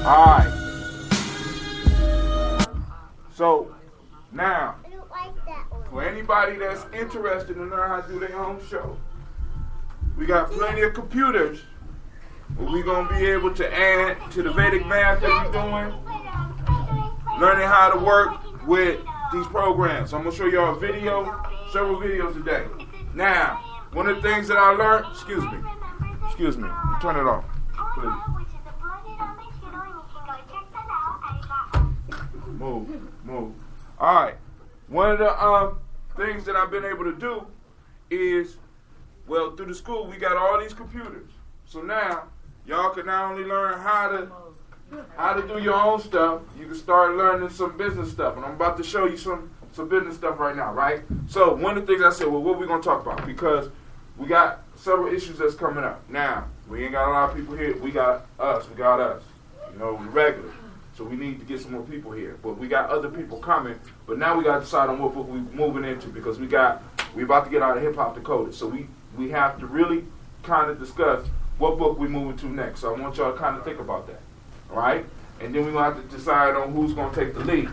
Alright. So, now, for anybody that's interested in learning how to do their own show, we got plenty of computers where we're going to be able to add to the Vedic math that we're doing, learning how to work with these programs. So I'm going to show y'all a video, several videos today. Now, one of the things that I learned, excuse me, turn it off, please. Move. Alright, one of the things that I've been able to do is, well, through the school, we got all these computers. So now, y'all can not only learn how to do your own stuff, you can start learning some business stuff. And I'm about to show you some business stuff right now, right? So one of the things I said, well, what are we going to talk about? Because we got several issues that's coming up. Now, we ain't got a lot of people here. We got us. You know, we regular. So we need to get some more people here. But we got other people coming. But now we got to decide on what book we're moving into, because we about to get out of hip-hop decoded. So we have to really kind of discuss what book we're moving to next. So I want y'all to kind of think about that. All right? And then we're going to have to decide on who's going to take the lead.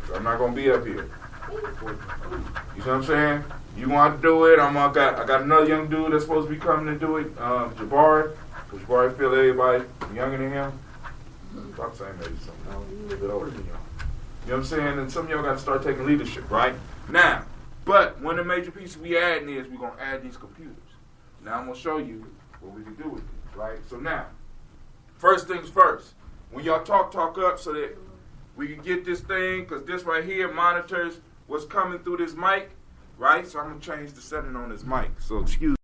So I'm not going to be up here. You see what I'm saying? You going to have to do it. I got another young dude that's supposed to be coming to do it, Jabari. Because Jabari feel everybody younger than him. I'm saying maybe something a little bit older than y'all. You know what I'm saying? And some of y'all got to start taking leadership, right? Now, but one of the major pieces we adding is we're going to add these computers. Now I'm going to show you what we can do with these, right? So now, first things first. When y'all talk up so that we can get this thing, because this right here monitors what's coming through this mic, right? So I'm going to change the setting on this mic. So excuse me.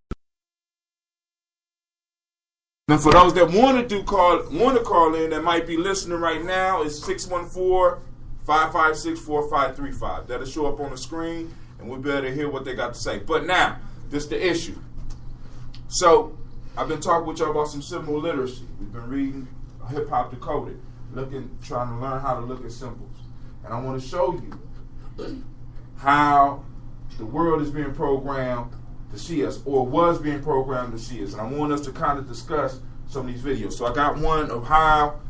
Now, for those that want to call in that might be listening right now, it's 614-556-4535. That'll show up on the screen, and we'll be able to hear what they got to say. But now, this is the issue. So, I've been talking with y'all about some symbol literacy. We've been reading Hip Hop Decoded, trying to learn how to look at symbols. And I want to show you how the world is being programmed to see us, or was being programmed to see us. And I want us to kind of discuss some of these videos. So I got one of how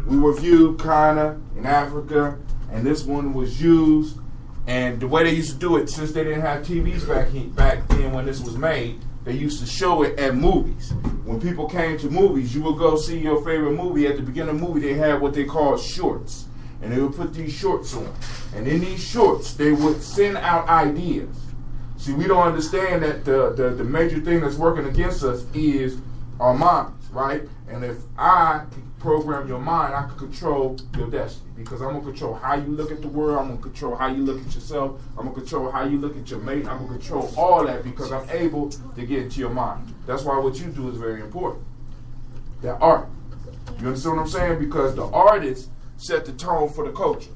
we were viewed kind of in Africa, and this one was used. And the way they used to do it, since they didn't have TVs back then when this was made, they used to show it at movies. When people came to movies, you would go see your favorite movie. At the beginning of the movie, they had what they called shorts. And they would put these shorts on. And in these shorts, they would send out ideas. See, we don't understand that the major thing that's working against us is our minds, right? And if I program your mind, I can control your destiny, because I'm going to control how you look at the world. I'm going to control how you look at yourself. I'm going to control how you look at your mate. I'm going to control all that, because I'm able to get into your mind. That's why what you do is very important. That art. You understand what I'm saying? Because the artists set the tone for the culture.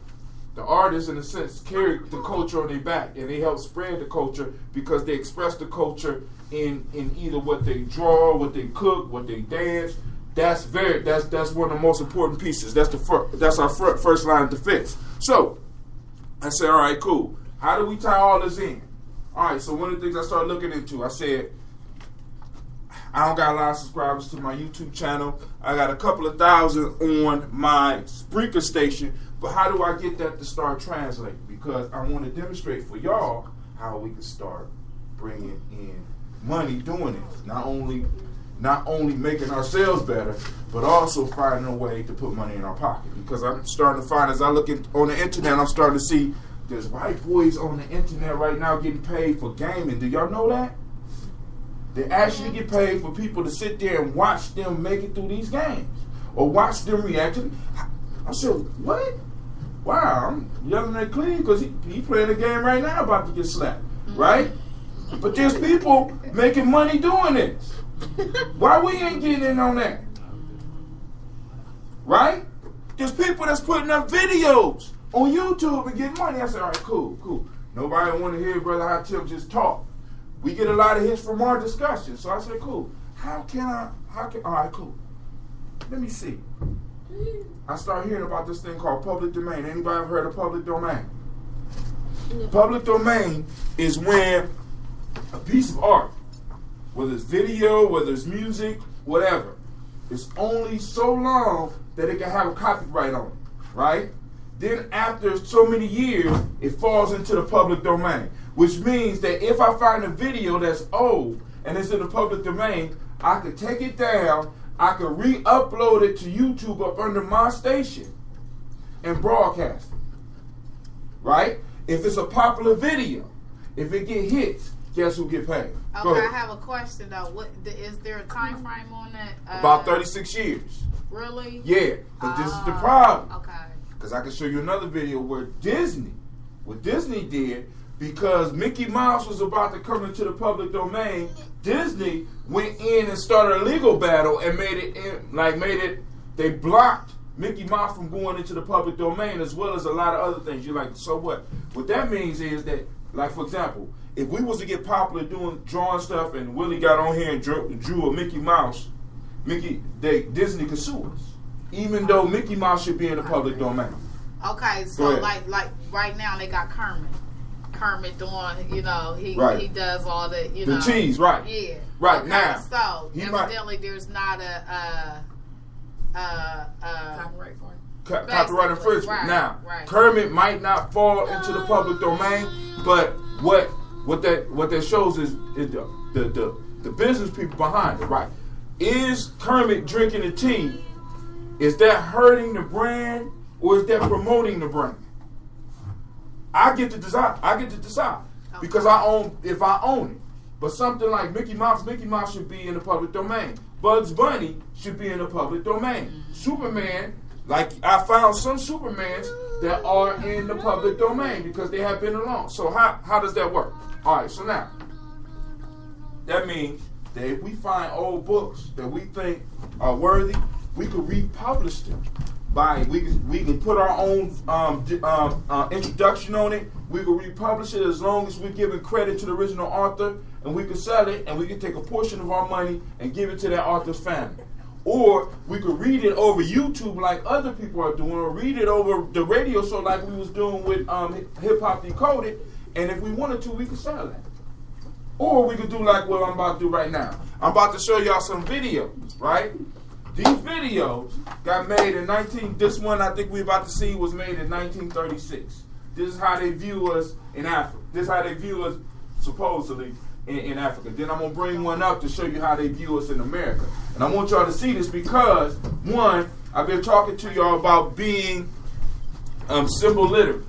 The artists, in a sense, carry the culture on their back, and they help spread the culture because they express the culture in either what they draw, what they cook, what they dance. That's one of the most important pieces. That's our first line of defense. So I said, all right, cool. How do we tie all this in? All right. So one of the things I started looking into, I said, I don't got a lot of subscribers to my YouTube channel. I got a couple of thousand on my Spreaker station. But how do I get that to start translating? Because I want to demonstrate for y'all how we can start bringing in money doing it. Not only making ourselves better, but also finding a way to put money in our pocket. Because I'm starting to find, as I look on the internet, I'm starting to see there's white boys on the internet right now getting paid for gaming. Do y'all know that? They actually get paid for people to sit there and watch them make it through these games, or watch them react to them. I said, what? Wow, I'm yelling at Clean because he playing a game right now about to get slapped, right? But there's people making money doing this. Why we ain't getting in on that? Right? There's people that's putting up videos on YouTube and getting money. I said, all right, cool. Nobody want to hear Brother Hatim just talk. We get a lot of hits from our discussion. So I said, cool. All right, cool. Let me see. I started hearing about this thing called public domain. Anybody ever heard of public domain? Public domain is when a piece of art, whether it's video, whether it's music, whatever, It's only so long that it can have a copyright on it, right? Then after so many years, it falls into the public domain, which means that if I find a video that's old and it's in the public domain, I could take it down, I could re-upload it to YouTube up under my station and broadcast it, right? If it's a popular video, if it get hits, guess who get paid? Okay, I have a question though. What is there a time frame on that? About 36 years. Really? Yeah, but this is the problem. Okay. Because I can show you another video where what Disney did, because Mickey Mouse was about to come into the public domain, Disney went in and started a legal battle and they blocked Mickey Mouse from going into the public domain, as well as a lot of other things. You're like, so what? What that means is that, like, for example, if we was to get popular drawing stuff and Willie got on here and drew a Mickey Mouse, Disney could sue us, even though Mickey Mouse should be in the public domain. Okay, so like right now they got Kermit doing, he does all the, the cheese, right? Yeah, right. Okay, now. So evidently there's not a copyright for it. Copyright infringement. Right, now, right. Kermit might not fall into the public domain, but what that shows is the business people behind it, right? Is Kermit drinking the tea? Is that hurting the brand or is that promoting the brand? I get to decide. Okay. Because if I own it. But something like Mickey Mouse should be in the public domain. Bugs Bunny should be in the public domain. Superman, like I found some Supermans that are in the public domain because they have been along. So how does that work? All right, so now, that means that if we find old books that we think are worthy, we could republish them. We can put our own introduction on it. We can republish it as long as we're giving credit to the original author, and we can sell it, and we can take a portion of our money and give it to that author's family. Or we could read it over YouTube like other people are doing, or read it over the radio show like we was doing with Hip Hop Decoded, and if we wanted to, we could sell that. Or we could do like what I'm about to do right now. I'm about to show y'all some videos, right? These videos got made in this one I think we're about to see was made in 1936. This is how they view us in Africa. This is how they view us supposedly in Africa. Then I'm going to bring one up to show you how they view us in America. And I want y'all to see this because, one, I've been talking to y'all about being symbol literate.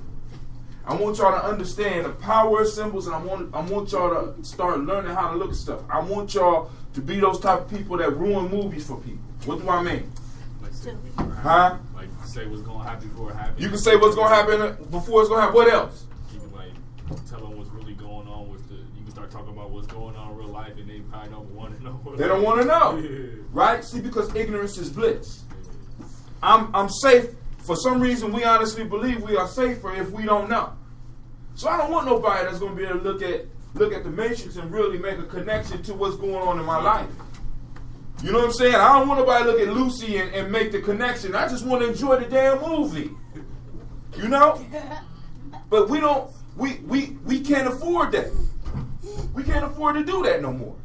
I want y'all to understand the power of symbols, and I want y'all to start learning how to look at stuff. I want y'all to be those type of people that ruin movies for people. What do I mean? Like say what's going to happen before it happens. You can say what's going to happen before it's going to happen. What else? You can tell them what's really going on with you can start talking about what's going on in real life, and they probably don't want to know. They don't want to know. Right? See, because ignorance is bliss. I'm safe. For some reason, we honestly believe we are safer if we don't know. So I don't want nobody that's going to be able to look at the Matrix and really make a connection to what's going on in my life. You know what I'm saying? I don't want nobody to look at Lucy and make the connection. I just want to enjoy the damn movie. You know? But we can't afford that. We can't afford to do that no more.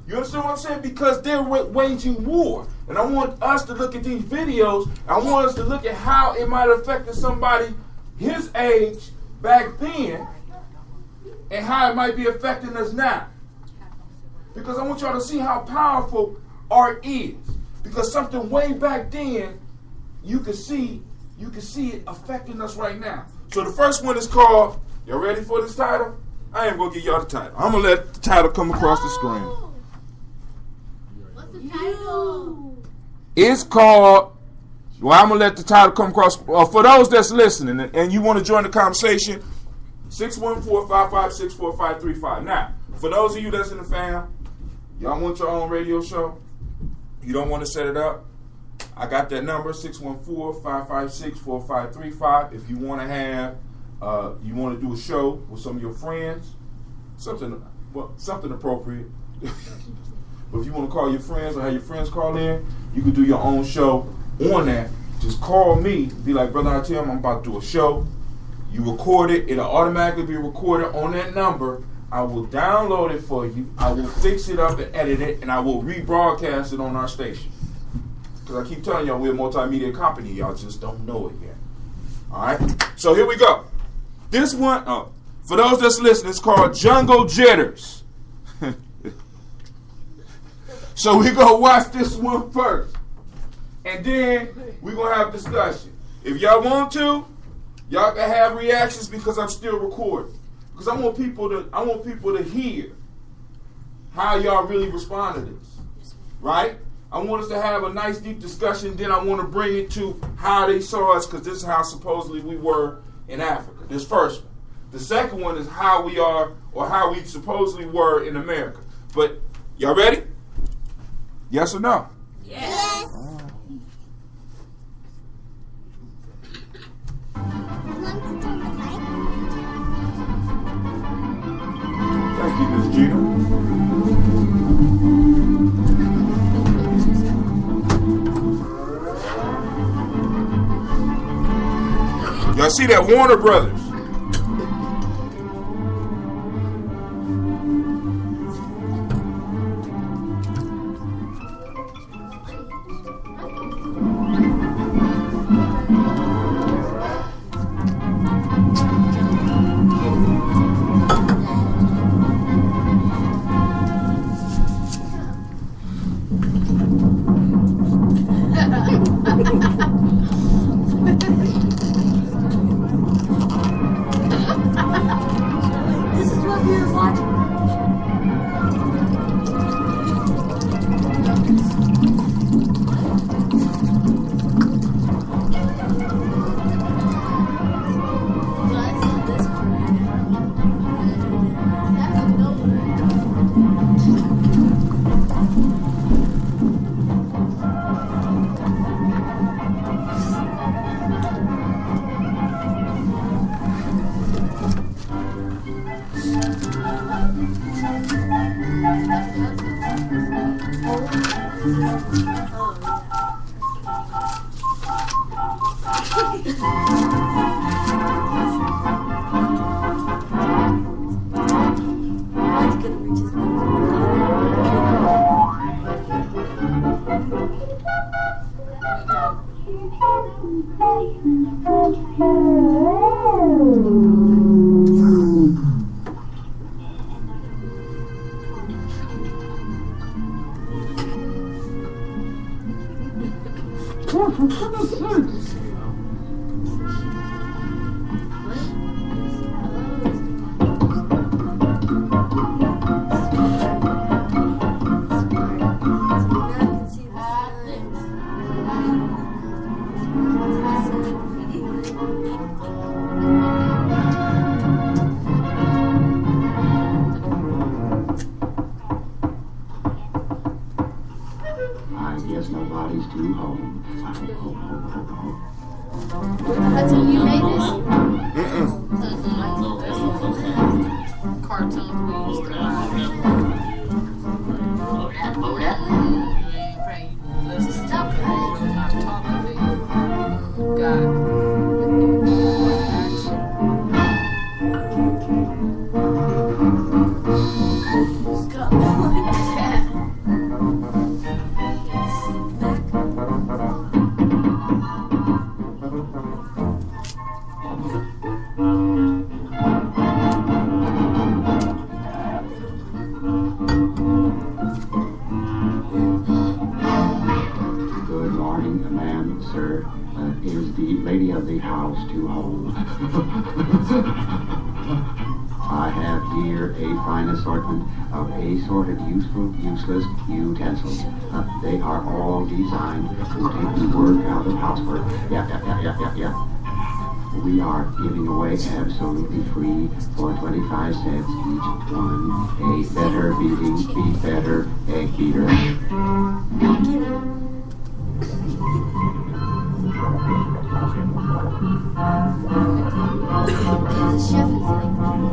You understand what I'm saying? Because they're waging war. And I want us to look at these videos. I want us to look at how it might have affected somebody his age back then and how it might be affecting us now. Because I want y'all to see how powerful art is. Because something way back then, you can see it affecting us right now. So the first one is called, y'all ready for this title? I ain't going to give y'all the title. I'm going to let the title come across the screen. What's the title? It's called, well, I'm going to let the title come across. For those that's listening and you want to join the conversation, 614-556-4535. Now, for those of you that's in the fam, y'all want your own radio show? You don't want to set it up? I got that number, 614-556-4535. If you want to have, you want to do a show with some of your friends, something appropriate. But if you want to call your friends or have your friends call in, you can do your own show on that. Just call me. Be like, brother, I'm about to do a show. You record it. It'll automatically be recorded on that number. I will download it for you. I will fix it up and edit it, and I will rebroadcast it on our station. Because I keep telling y'all we're a multimedia company. Y'all just don't know it yet. All right? So here we go. This one, for those that's listening, it's called Jungle Jitters. So we're going to watch this one first. And then we're going to have discussion. If y'all want to, y'all can have reactions because I'm still recording. Because I want people to hear how y'all really respond to this. Right? I want us to have a nice deep discussion. Then I want to bring it to how they saw us, because this is how supposedly we were in Africa. This first one. The second one is how we are, or how we supposedly were in America. But y'all ready? Yes or no? Yes. Thank you, Ms. Gina. Y'all see that? Warner Brothers. I have here a fine assortment of assorted useful, useless utensils. They are all designed to take the work out of housework. Yeah. We are giving away absolutely free for 25 cents each one a better beating, beat better egg beater. The chef is like,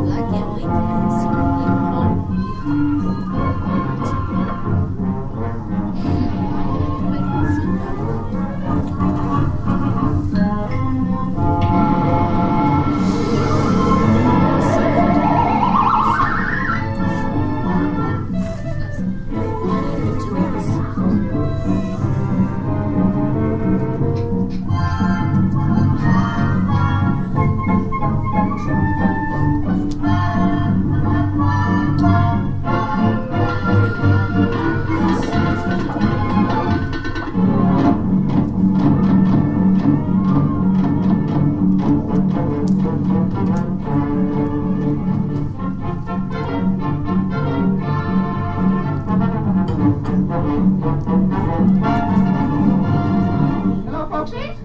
I can't wait to folksies?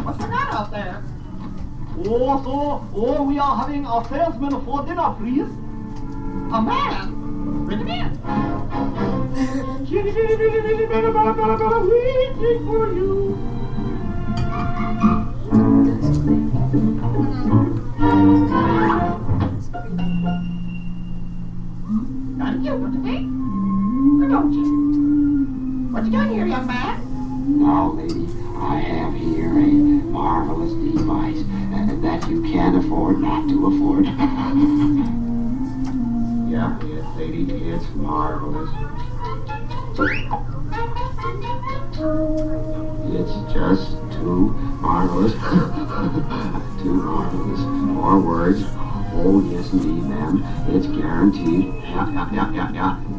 What's the matter out there? Oh, we are having our salesman for dinner, please. A man? Bring him in. Waiting for you. Not you, don't you think? Or don't you? What you doing here, young man? Now, lady, I have here a marvelous device that you can't afford not to afford. Yeah, lady, it's marvelous. It's just too marvelous. Too marvelous. 4 words. Oh, yes, indeed, ma'am. It's guaranteed,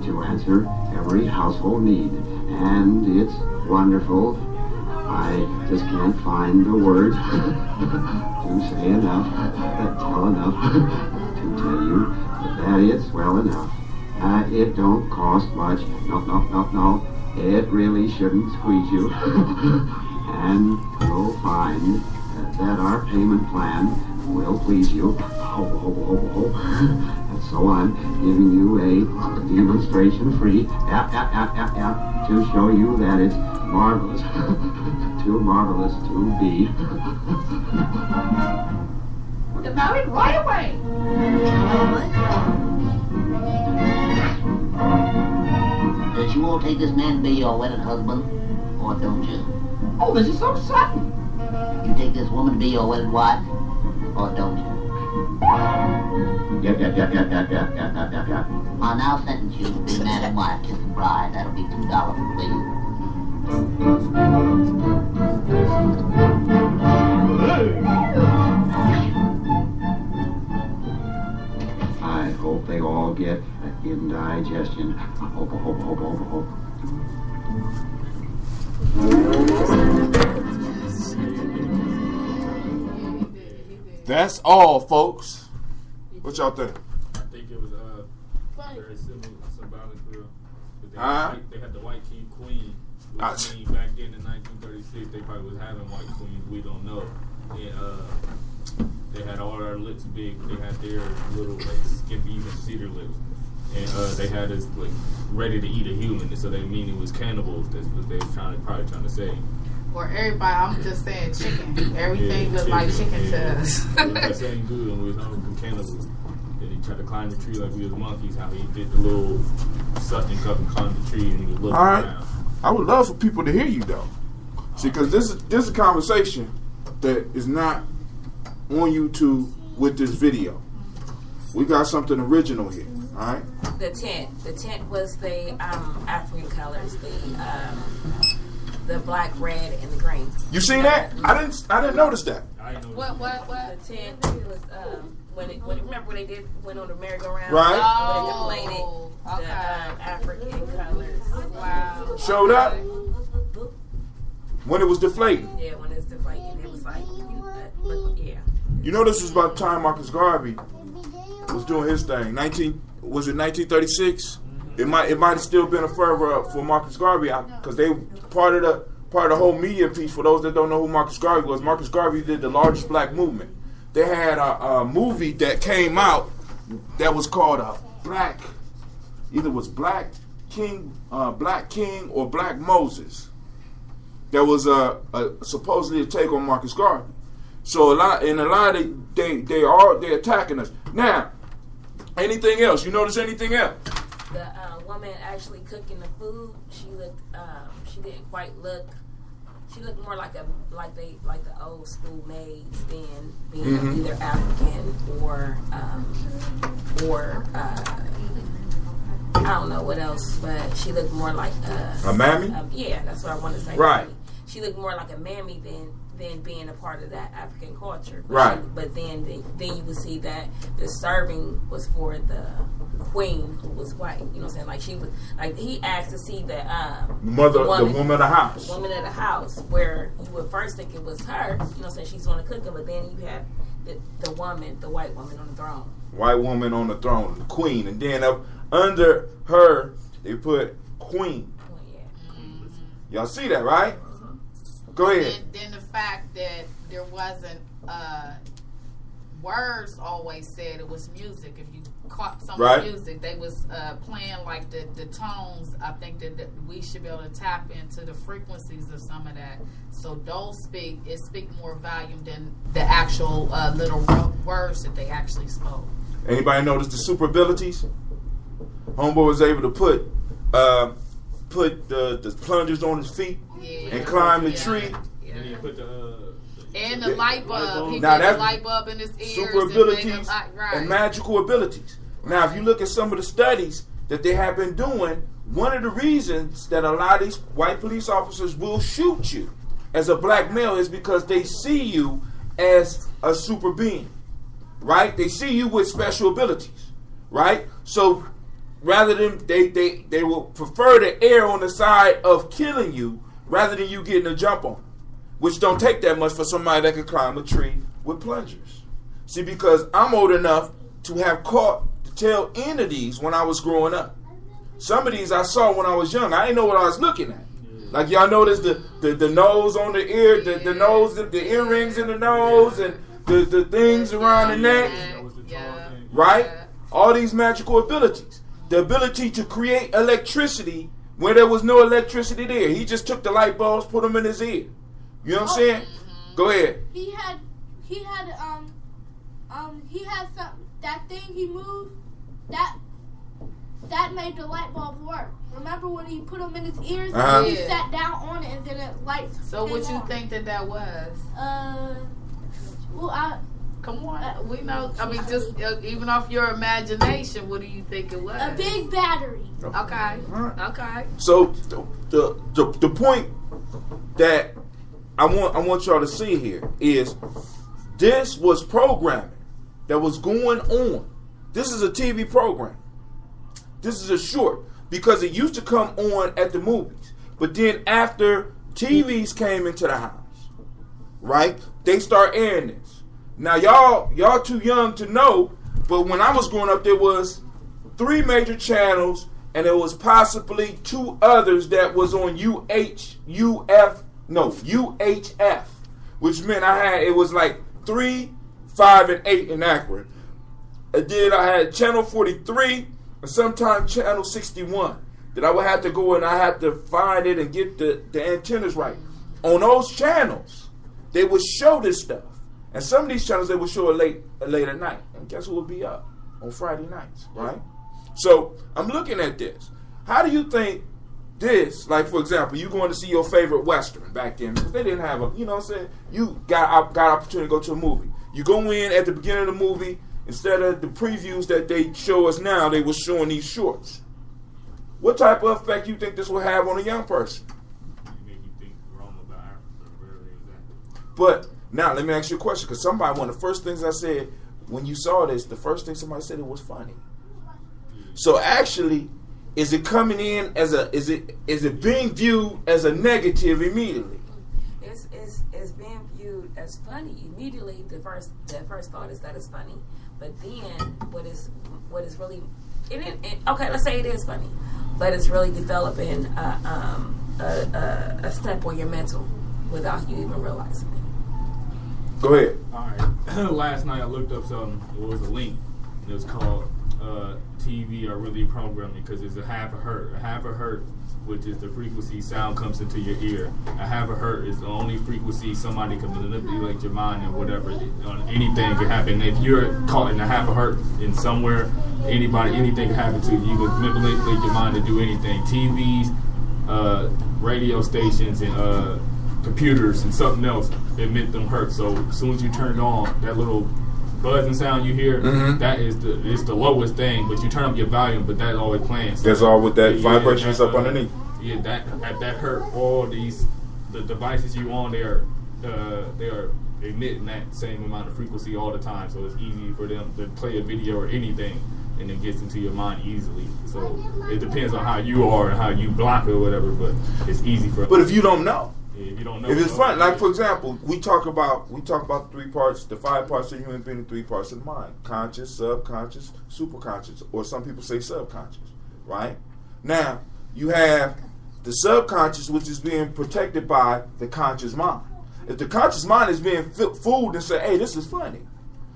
to answer every household need. And it's wonderful. I just can't find the words to say enough, tell enough, to tell you that it's well enough. It don't cost much. No. It really shouldn't squeeze you. And you'll find that our payment plan will please you. And so I'm giving you a demonstration free, to show you that it's marvelous. Too marvelous to be. We'll get married right away. Does you all take this man to be your wedded husband, or don't you? Oh, this is so sudden. You take this woman to be your wedded wife, or don't you? Yep. I'll now sentence you to be man and wife, kiss the bride. That'll be $2 for the I hope they all get indigestion. Hope. That's all, folks. What y'all think? I think it was very symbolic. They had the white king queen. Which means back then in 1936, they probably was having white queens. We don't know. And they had all their lips big. They had their little skimpy, even cedar lips. And they had us ready to eat a human. So they mean it was cannibals. That's what they was probably trying to say. Or everybody, I'm just saying chicken. Everything looked like chicken to us. That ain't good when we was hungry from cannibals. And he tried to climb the tree like we was monkeys. How he did the little suction cup and climbed the tree and he was looking around. I would love for people to hear you though. See, because this is a conversation that is not on YouTube with this video. We got something original here. All right. The tent was the African colors, the black, red, and the green. You seen that? I didn't notice that. What? The tent was remember when they went on the merry-go-round? Right. When they deflated the African colors. Wow. Showed up when it was deflating. Yeah, when it's deflating, it was like, yeah. You know, this was about the time Marcus Garvey was doing his thing. Was it 1936? It might have still been a fervor for Marcus Garvey because they part of the whole media piece. For those that don't know who Marcus Garvey was, Marcus Garvey did the largest black movement. They had a movie that came out that was called Black King or Black Moses. That was supposedly a take on Marcus Garvey. So a lot they're attacking us now. Anything else? You notice anything else? The woman actually cooking the food, she looked. She didn't quite look. She looked more like the old school maids than being either African or I don't know what else, but she looked more like a mammy. Yeah, that's what I want to say. Right. She looked more like a mammy than being a part of that African culture. Right. But then you would see that the serving was for the queen who was white. You know what I'm saying? Like she was, like he asked to see the woman of the house. The woman of the house, where you would first think it was her. You know what I'm saying? She's on the cooking, but then you have the white woman on the throne. White woman on the throne, the queen, and then up under her they put Queen. Y'all see that, right? Go ahead. Then the fact that there wasn't words always said it was music. If you caught some of the music, they was playing like the tones. I think that we should be able to tap into the frequencies of some of that. So those speak more volume than the actual little words that they actually spoke. Anybody notice the super abilities? Homeboy was able to put the plungers on his feet and climb the tree. Yeah. And he put the light bulb. He now put the light bulb in his ears. Super abilities and magical abilities. Now, if you look at some of the studies that they have been doing, one of the reasons that a lot of these white police officers will shoot you as a black male is because they see you as a super being, right? They see you with special abilities, right? So rather than they will prefer to err on the side of killing you rather than you getting a jump on, which don't take that much for somebody that can climb a tree with plungers. See, because I'm old enough to have caught the tail end of these when I was growing up. Some of these I saw when I was young. I didn't know what I was looking at. Like y'all notice the nose on the ear, the nose, the earrings in the nose, and the things around the neck, right? All these magical abilities. The ability to create electricity where there was no electricity there. He just took the light bulbs, put them in his ear. You know what I'm saying? Go ahead. He had some, that thing he moved, that made the light bulb work. Remember when he put them in his ears and he sat down on it and then it lights. So what you think that was? Come on, we know. I mean, just even off your imagination, what do you think it was? A big battery. Okay. Okay. So the point that I want y'all to see here is this was programming that was going on. This is a TV program. This is a short because it used to come on at the movies, but then after TVs came into the house, right? They start airing this. Now y'all too young to know, but when I was growing up, there was 3 major channels, and there was possibly 2 others that was on UHF, which meant it was like 3, 5, and 8 inaccurate. And then I had channel 43 and sometimes channel 61 that I would have to go and I had to find it and get the antennas right. On those channels, they would show this stuff. And some of these channels, they would show it late at night. And guess who would be up? On Friday nights, right? So I'm looking at this. How do you think this, like for example, you going to see your favorite Western back then, because they didn't have a, you know what I'm saying? You got opportunity to go to a movie. You go in at the beginning of the movie, instead of the previews that they show us now, they were showing these shorts. What type of effect you think this will have on a young person? Make you think wrong about Africa, wherever exactly. But now let me ask you a question, because one of the first things I said when you saw this, the first thing somebody said, it was funny. So actually, is it coming in as is it being viewed as a negative immediately? It's being viewed as funny immediately. The first thought is that it's funny, but then what is really okay? Let's say it is funny, but it's really developing a step on your mental without you even realizing it. Go ahead. All right. Last night I looked up something. It was a link. It was called TV are really programming, because it's a half a hertz. A half a hertz, which is the frequency sound comes into your ear. A half a hertz is the only frequency somebody can manipulate your mind and whatever. Anything can happen. If you're caught in a half a hertz in somewhere, anything can happen to you. You can manipulate your mind to do anything. TVs, radio stations, and computers and something else emit them hertz. So as soon as you turn it on, that little buzzing sound you hear, that is the lowest thing, but you turn up your volume, but that's always playing. So that's all with that vibration is up underneath. Yeah, that hurt all the devices you on there. They are emitting that same amount of frequency all the time, so it's easy for them to play a video or anything, and it gets into your mind easily. So it depends on how you are and how you block it or whatever, but it's easy for. But if you don't know. If you don't know, if it's fun, like for example, we talk about the 3 parts, the 5 parts of the human being, the 3 parts of the mind: conscious, subconscious, superconscious, or some people say subconscious, right? Now, you have the subconscious, which is being protected by the conscious mind. If the conscious mind is being fooled and say, hey, this is funny.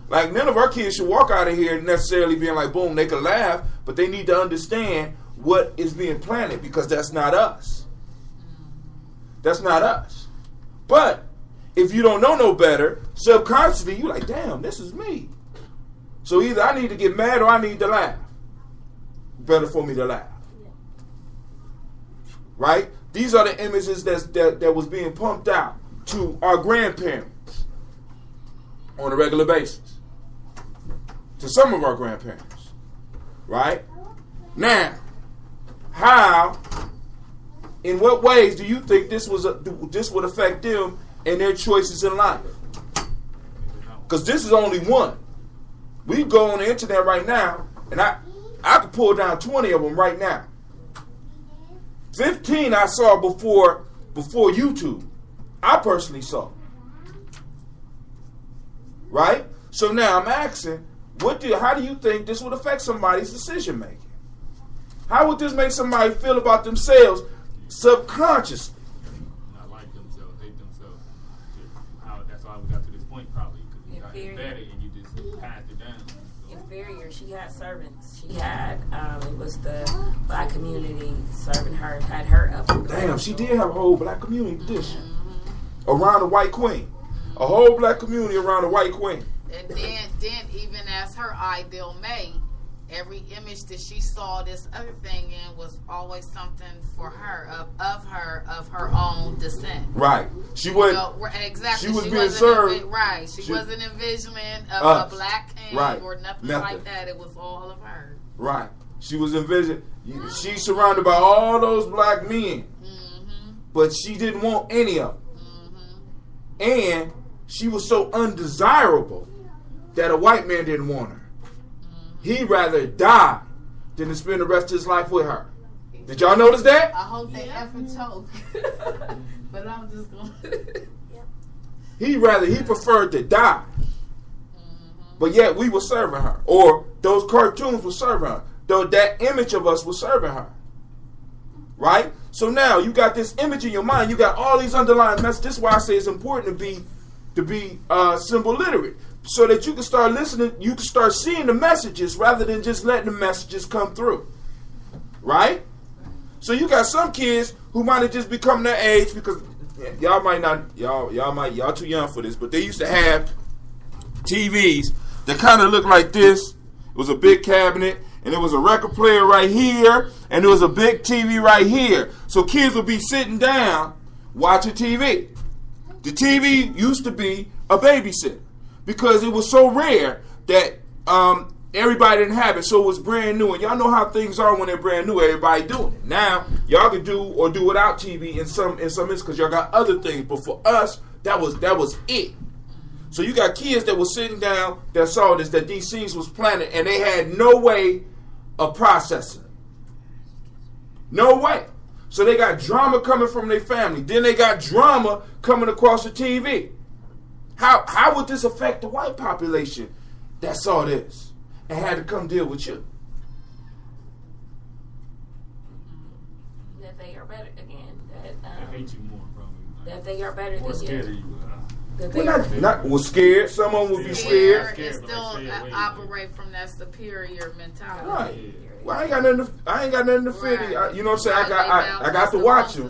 Like, none of our kids should walk out of here necessarily being like, boom, they can laugh, but they need to understand what is being planted, because that's not us. That's not us. But if you don't know no better, subconsciously, you're like, damn, this is me. So either I need to get mad or I need to laugh. Better for me to laugh. Right? These are the images that was being pumped out to our grandparents on a regular basis. To some of our grandparents. Right? Now, how, in what ways do you think this would affect them and their choices in life? Because this is only one. We go on the internet right now, and I could pull down 20 of them right now. 15 I saw before YouTube. I personally saw. Right? So now I'm asking, how do you think this would affect somebody's decision making? How would this make somebody feel about themselves subconsciously? Not like themselves, hate themselves. That's why we got to this point, probably, because you got embedded and you just passed it down. Inferior. She had servants. She had it was the black community serving her, had her up. Damn, she did have a whole black community, did she? Around the white queen. A whole black community around the white queen. And then even as her ideal mate, every image that she saw this other thing in was always something for her, of her own descent. Right. She was exactly. She was being served. Right. She wasn't envisioning a black king or nothing like that. It was all of her. Right. She was envisioning. She's surrounded by all those black men, but she didn't want any of them. And she was so undesirable that a white man didn't want her. He'd rather die than to spend the rest of his life with her. Did y'all notice that? I hope they ever choke. But I'm just going to... He preferred to die. But yet we were serving her. Or those cartoons were serving her. Though that image of us was serving her. Right? So now you got this image in your mind. You got all these underlying messages. This is why I say it's important to be symbol literate. So that you can start listening, you can start seeing the messages rather than just letting the messages come through. Right? So you got some kids who might have just become their age, because y'all might not, y'all too young for this, but they used to have TVs that kind of looked like this. It was a big cabinet, and there was a record player right here, and there was a big TV right here. So kids would be sitting down watching TV. The TV used to be a babysitter, because it was so rare that everybody didn't have it, so it was brand new. And y'all know how things are when they're brand new. Everybody doing it. Now y'all can do without TV in some instances, because y'all got other things. But for us, that was it. So you got kids that were sitting down that saw this, that these seeds was planted, and they had no way of processing it. No way. So they got drama coming from their family. Then they got drama coming across the TV. How would this affect the white population that saw this and had to come deal with you? That they are better again. They hate you more, probably. That they are better than you. Or scared of you. That they was scared. Some of them would be scared. And still operate from that superior mentality. Right. Well, I ain't got nothing to fit in. You know what I'm saying? I got to watch them.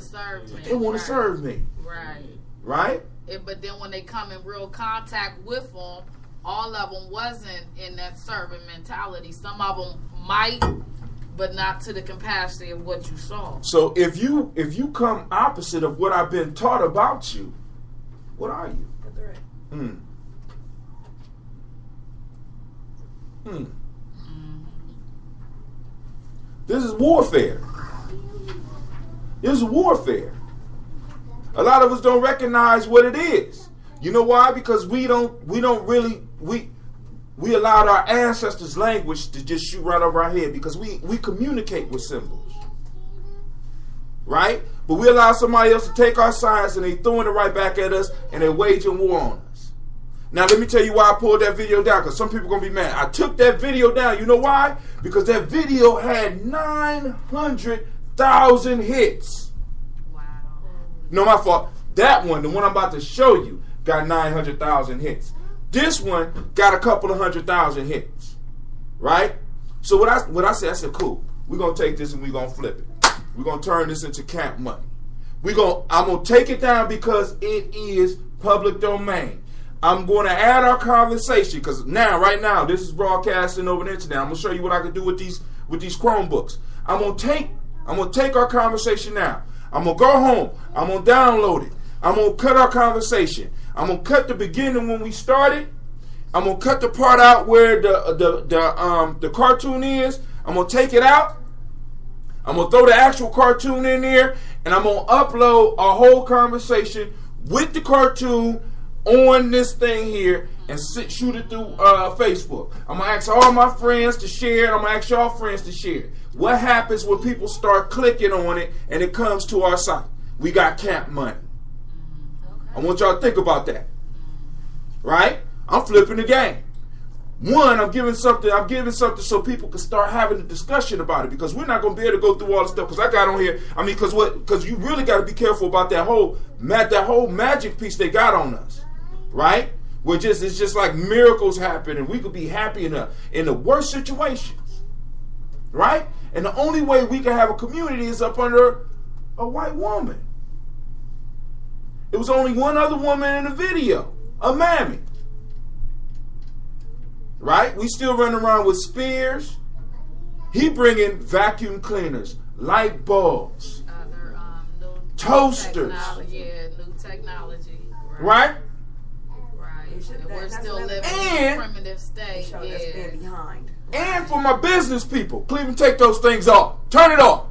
They want to serve me. Right. Right? But then when they come in real contact with them, all of them wasn't in that serving mentality. Some of them might, but not to the capacity of what you saw. So if you come opposite of what I've been taught about you, what are you? A threat. This is warfare. This is warfare. A lot of us don't recognize what it is. You know why? Because we allowed our ancestors' language to just shoot right over our head, because we communicate with symbols. Right? But we allow somebody else to take our science and they throwing it right back at us, and they're waging war on us. Now, let me tell you why I pulled that video down, because some people are going to be mad. I took that video down. You know why? Because that video had 900,000 hits. Wow. No, my fault. That one, the one I'm about to show you, got 900,000 hits. This one got a couple of 100,000 hits. Right? So what I said, cool. We're going to take this and we're going to flip it. We're going to turn this into camp money. I'm going to take it down because it is public domain. I'm going to add our conversation because right now, this is broadcasting over the internet. I'm going to show you what I can do with these Chromebooks. I'm going to take our conversation now. I'm going to go home. I'm going to download it. I'm going to cut our conversation. I'm going to cut the beginning when we started. I'm going to cut the part out where the cartoon is. I'm going to take it out. I'm going to throw the actual cartoon in there, and I'm going to upload a whole conversation with the cartoon on this thing here and shoot it through Facebook. I'm going to ask all my friends to share it. I'm going to ask y'all friends to share it. What happens when people start clicking on it and it comes to our site? We got camp money. Okay. I want y'all to think about that. Right? I'm flipping the game. One, I'm giving something so people can start having a discussion about it, because we're not going to be able to go through all the stuff. Because I got on here, because you really got to be careful about that whole magic piece they got on us. Right? It's just like miracles happen, and we could be happy in the worst situations. Right? And the only way we can have a community is up under a white woman. It was only one other woman in the video, a mammy. Right? We still run around with spears. He bringing vacuum cleaners, light bulbs, toasters. New technology. Right? And we're still living in a primitive state. Behind. And for my business people, Cleveland, take those things off. Turn it off.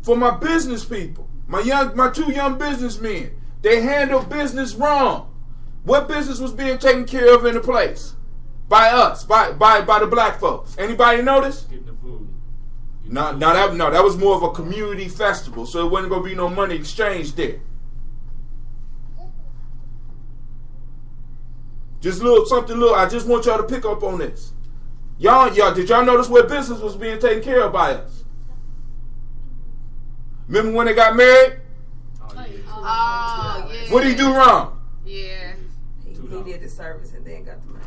For my business people, my two young businessmen, they handle business wrong. What business was being taken care of in the place? By us, by the black folks. Anybody notice? Getting the food. That was more of a community festival, so it wasn't going to be no money exchange there. Just something little. I just want y'all to pick up on this. Y'all, did y'all notice where business was being taken care of by us? Remember when they got married? Oh, yeah. What did he do wrong? Yeah. He did the service and then got the money.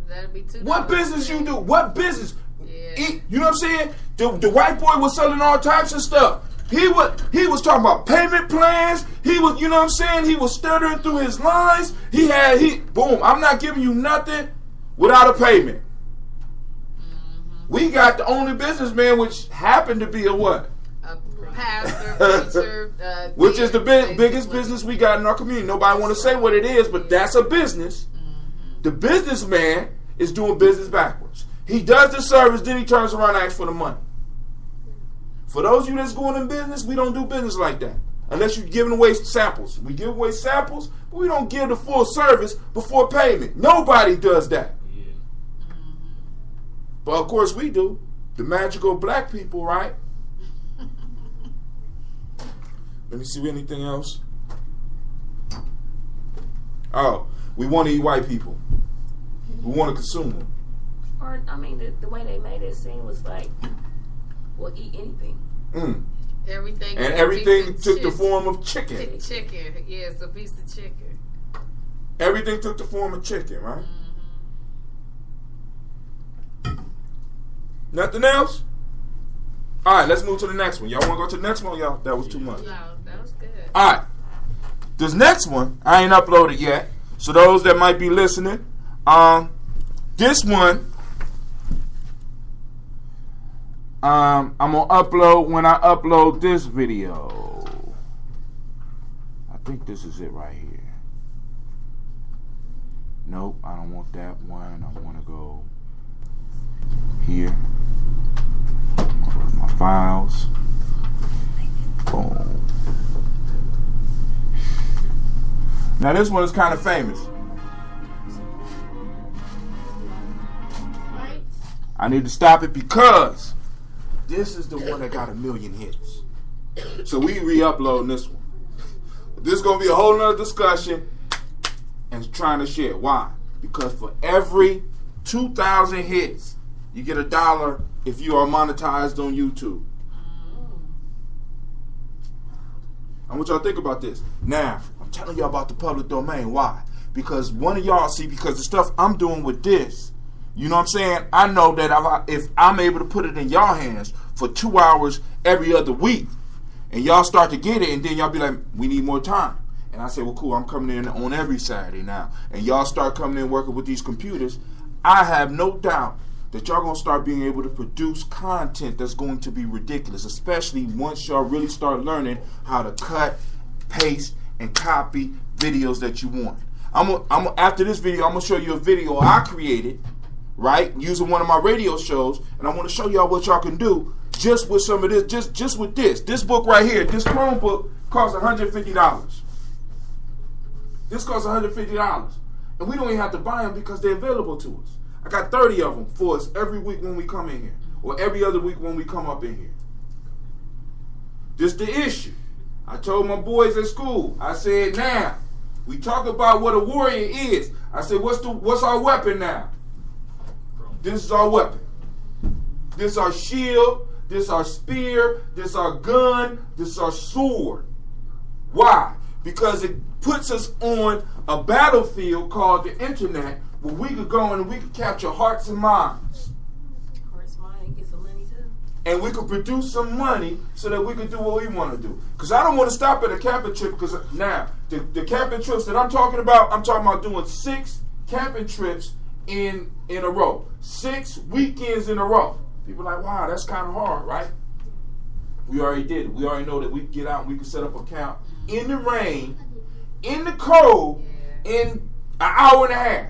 That'd be $2. What business you do? What business? Yeah. You know what I'm saying? The white boy was selling all types of stuff. He was talking about payment plans. He was, you know what I'm saying? He was stuttering through his lines. Boom, I'm not giving you nothing without a payment. Mm-hmm. We got the only businessman, which happened to be a what? A pastor, preacher. Which is the biggest business we got in our community. Nobody want to say what it is, but that's a business. Mm-hmm. The businessman is doing business backwards. He does the service, then he turns around and asks for the money. For those of you that's going in business, we don't do business like that. Unless you're giving away samples. We give away samples, but we don't give the full service before payment. Nobody does that. Yeah. Mm-hmm. But of course we do. The magical black people, right? Let me see anything else. Oh, we want to eat white people. We want to consume them. Or, I mean, the way they made it seem was like, we'll eat anything. Mm. Everything took the form of chicken. Chicken, yeah, it's a piece of chicken. Everything took the form of chicken, right? Mm-hmm. Nothing else? All right, let's move to the next one. Y'all want to go to the next one? Y'all, that was too much. No, that was good. All right, this next one I ain't uploaded yet. So those that might be listening, this one. I'm gonna upload when I upload this video. I think this is it right here. Nope, I don't want that one. I want to go here. My files. Boom. Now this one is kind of famous. I need to stop it because this is the one that got 1 million hits. So we re-uploading this one. This is going to be a whole nother discussion and trying to share. Why? Because for every 2,000 hits, you get $1 if you are monetized on YouTube. I want y'all to think about this. Now, I'm telling y'all about the public domain. Why? Because one of y'all, because the stuff I'm doing with this, you know what I'm saying? I know that if I'm able to put it in y'all hands for 2 hours every other week, and y'all start to get it, and then y'all be like, we need more time. And I say, well, cool, I'm coming in on every Saturday now. And y'all start coming in working with these computers. I have no doubt that y'all going to start being able to produce content that's going to be ridiculous, especially once y'all really start learning how to cut, paste, and copy videos that you want. After this video, I'm going to show you a video I created, right, using one of my radio shows, and I want to show y'all what y'all can do just with some of this, just with this. This book right here, this Chromebook costs $150. This costs $150. And we don't even have to buy them because they're available to us. I got 30 of them for us every week when we come in here, or every other week when we come up in here. This the issue. I told my boys at school, I said, now, we talk about what a warrior is. I said, what's our weapon now? This is our weapon. This is our shield. This is our spear. This is our gun. This is our sword. Why? Because it puts us on a battlefield called the internet, where we could go and we could capture hearts and minds. Hearts, mind, and get some money too. And we could produce some money so that we could do what we want to do. Because I don't want to stop at a camping trip, because now, the camping trips that I'm talking about doing 6 camping trips in a row. 6 weekends in a row. People are like, wow, that's kind of hard, right? We already did it. We already know that we can get out and we can set up a camp in the rain, in the cold, in an hour and a half.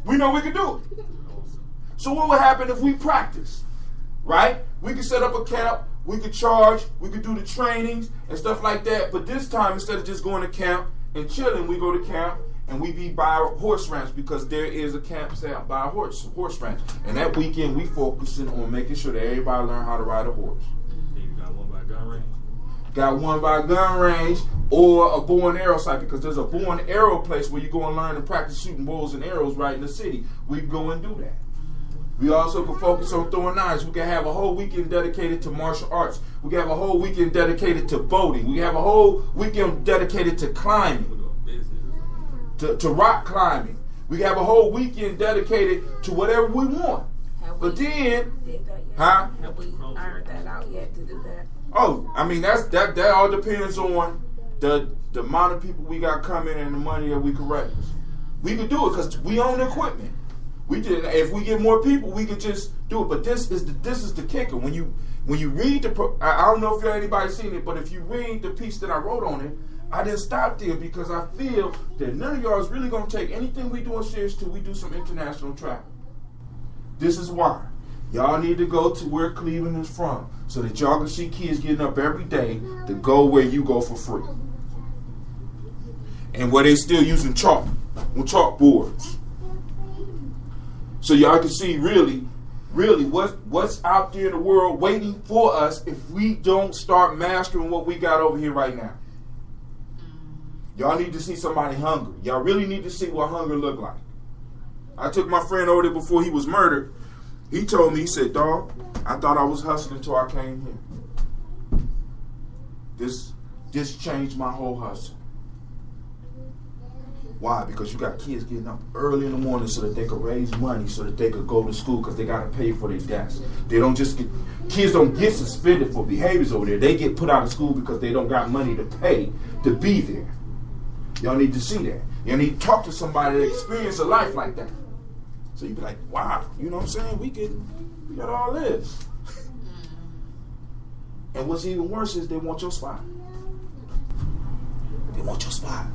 We know we can do it. So what would happen if we practice? Right? We could set up a camp, we could charge, we could do the trainings and stuff like that. But this time, instead of just going to camp and chilling, we go to camp and we be by a horse ranch, because there is a camp set by a horse ranch. And that weekend, we focusing on making sure that everybody learn how to ride a horse. You got one by gun range? Got one by gun range or a bow and arrow site, because there's a bow and arrow place where you go and learn and practice shooting bows and arrows right in the city. We can go and do that. We also can focus on throwing knives. We can have a whole weekend dedicated to martial arts. We can have a whole weekend dedicated to boating. We can have a whole weekend dedicated to climbing, to rock climbing. We can have a whole weekend dedicated to whatever we want. But then, huh? Have we ironed that out yet to do that? Oh, I mean that all depends on the amount of people we got coming and the money that we can raise. We can do it because we own the equipment. If we get more people, we could just do it. But this is the kicker. When you read I don't know if anybody's seen it, but if you read the piece that I wrote on it, I didn't stop there because I feel that none of y'all is really going to take anything we doing serious till we do some international travel. This is why. Y'all need to go to where Cleveland is from so that y'all can see kids getting up every day to go where you go for free. And where they still using chalkboards. So y'all can see really what's out there in the world waiting for us if we don't start mastering what we got over here right now. Y'all need to see somebody hungry. Y'all really need to see what hunger look like. I took my friend over there before he was murdered. He told me, he said, dog, I thought I was hustling until I came here. This changed my whole hustle. Why? Because you got kids getting up early in the morning so that they could raise money so that they could go to school because they got to pay for their desks. Kids don't get suspended for behaviors over there. They get put out of school because they don't got money to pay to be there. Y'all need to see that. Y'all need to talk to somebody that experienced a life like that. So you be like, wow, you know what I'm saying? We got all this. And what's even worse is they want your spot. They want your spot.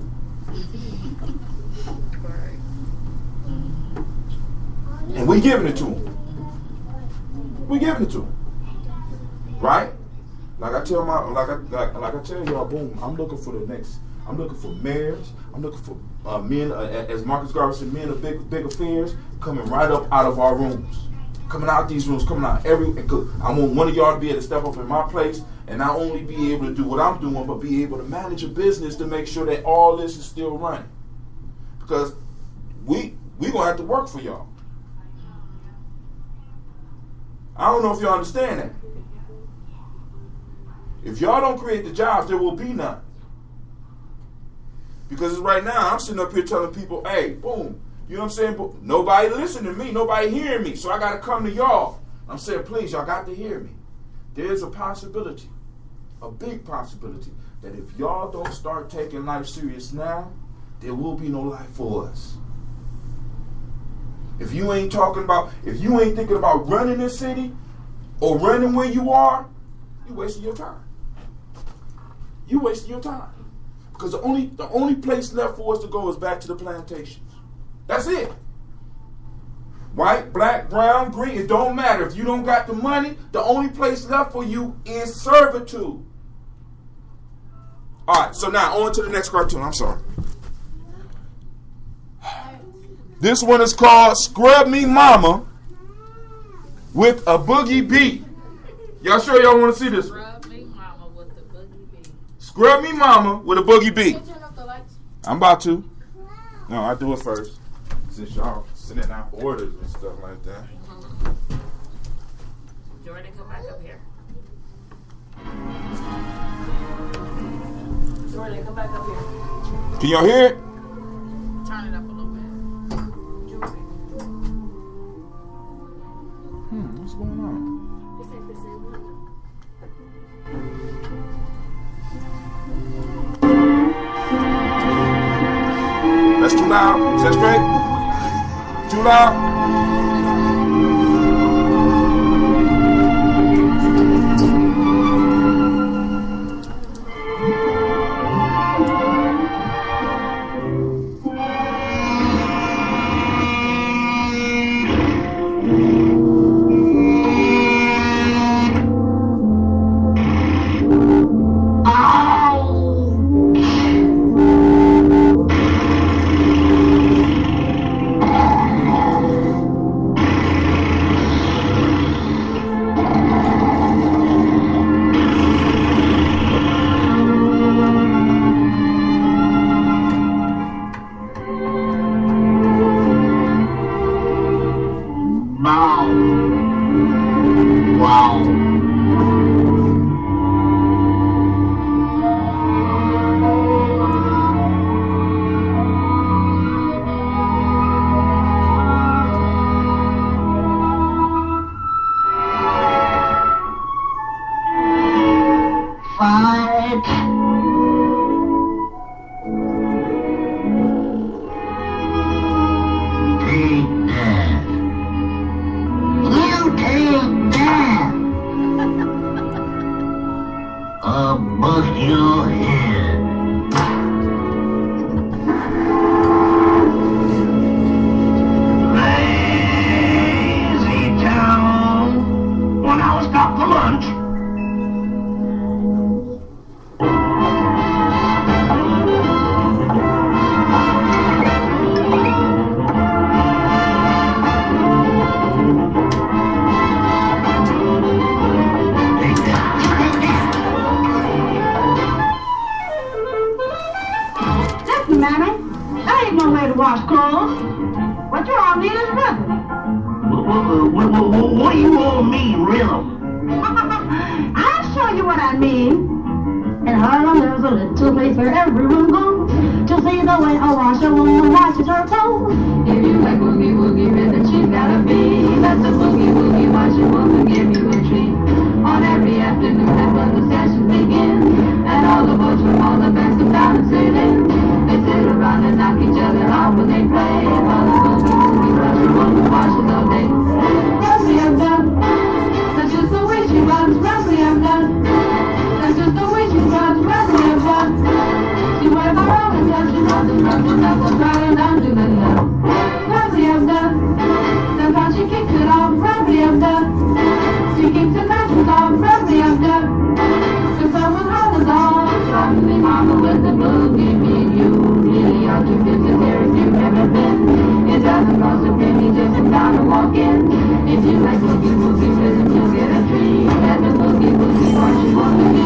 And we giving it to them. We giving it to them. Right? Like I tell y'all, boom, I'm looking for the next. I'm looking for mayors. I'm looking for men, as Marcus Garvey said, men of big affairs coming right up out of our rooms. Coming out these rooms, coming out I want one of y'all to be able to step up in my place and not only be able to do what I'm doing, but be able to manage a business to make sure that all this is still running. Because we gonna have to work for y'all. I don't know if y'all understand that. If y'all don't create the jobs, there will be none. Because right now, I'm sitting up here telling people, hey, boom, you know what I'm saying? But nobody listening to me, nobody hearing me, so I got to come to y'all. I'm saying, please, y'all got to hear me. There's a possibility, a big possibility, that if y'all don't start taking life serious now, there will be no life for us. If you ain't thinking about running this city or running where you are, you're wasting your time. You're wasting your time. Because the only place left for us to go is back to the plantations. That's it. White, black, brown, green, it don't matter. If you don't got the money, the only place left for you is servitude. All right, so now on to the next cartoon. I'm sorry. This one is called Scrub Me Mama with a Boogie Beat. Y'all sure y'all want to see this one? Scrub Me Mama with a Boogie Beat. Scrub Me Mama with a Boogie Beat. I'm about to. No, I do it first. Since y'all sending out orders and stuff like that. Jordan, come back up here. Jordan, come back up here. Can y'all hear it? Turn it up a little bit. What's going on? That's too loud. Is that straight? Too loud? What do you all mean, rhythm? I'll show you what I mean. In Harlem, there's a little place where everyone goes to see the way a washerwoman washes her clothes. If you like boogie woogie rhythm, she's gotta be. Let the boogie woogie washerwoman give you a treat. On every afternoon, that's when the sessions begin. And all the boys from all the bands come down and sit in. They sit around and knock each other off when they play. While the boogie woogie washerwoman washes all day. Rossi, I'm done. That's just the way she runs. Rossi, I'm done. That's just the way she runs. Rossi, I'm done. She wears her own and does. She runs and runs and knuckles right and down to the left. Rossi, I'm done. That's how she kicks it off. Rossi, I'm done. She keeps it matches off. Rossi, I'm done. Cause someone hollers off. Scrub me mama with the boogie beat. You really ought to visit there if you've never been. It doesn't cost a penny just come down and walk in. If you like boogie woogie rhythm, you'll get a treat. At the boogie woogie party, you want to get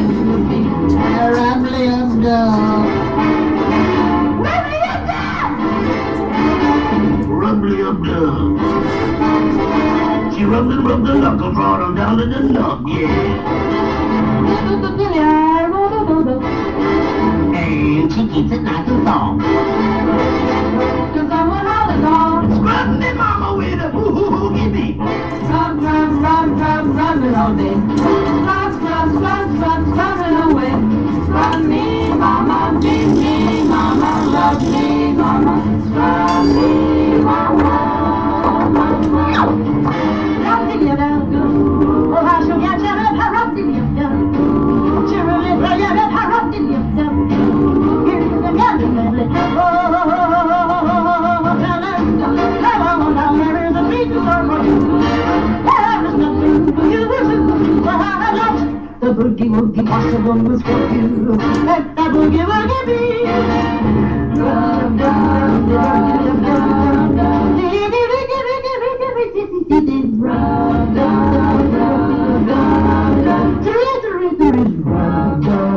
broke the knuckle, brought him down to the nub, yeah. And she keeps it nice and soft. Cause I'm a holiday dog. Scrub me mama with a boogie beat. Rub, rub, rub, rub, rub it all day. Scrub, scrub, scrub, scrub, scrub it away. Scrub me mama, beat me mama, love me mama. Scrub me mama, mama. Oh, I shall get you a parrot in your gun. Cheerily, you a parrot in your gun. Here's the gun, come on down, there is a treat to serve for you. There is nothing for you to do. The boogie woogie possible was for you. Let the boogie woogie be. Rub, rub, rub, rub, rub. Rub, rub, rub, rub, rub. Rub, rub.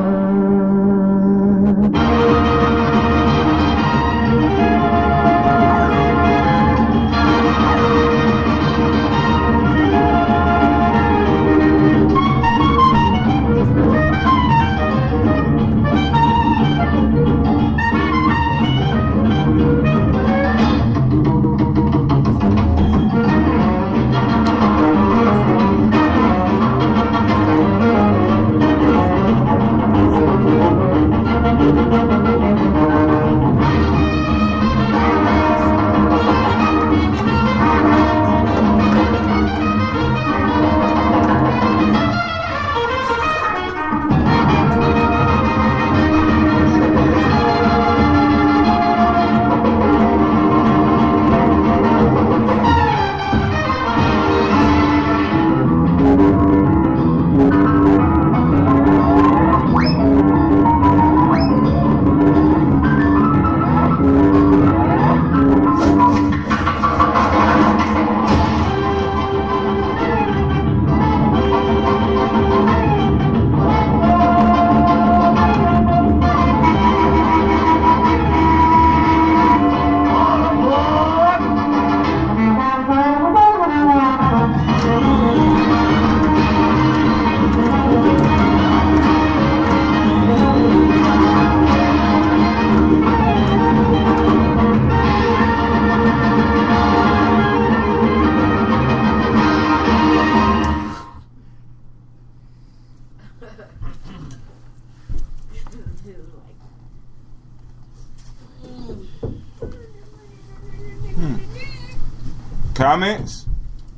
Comments?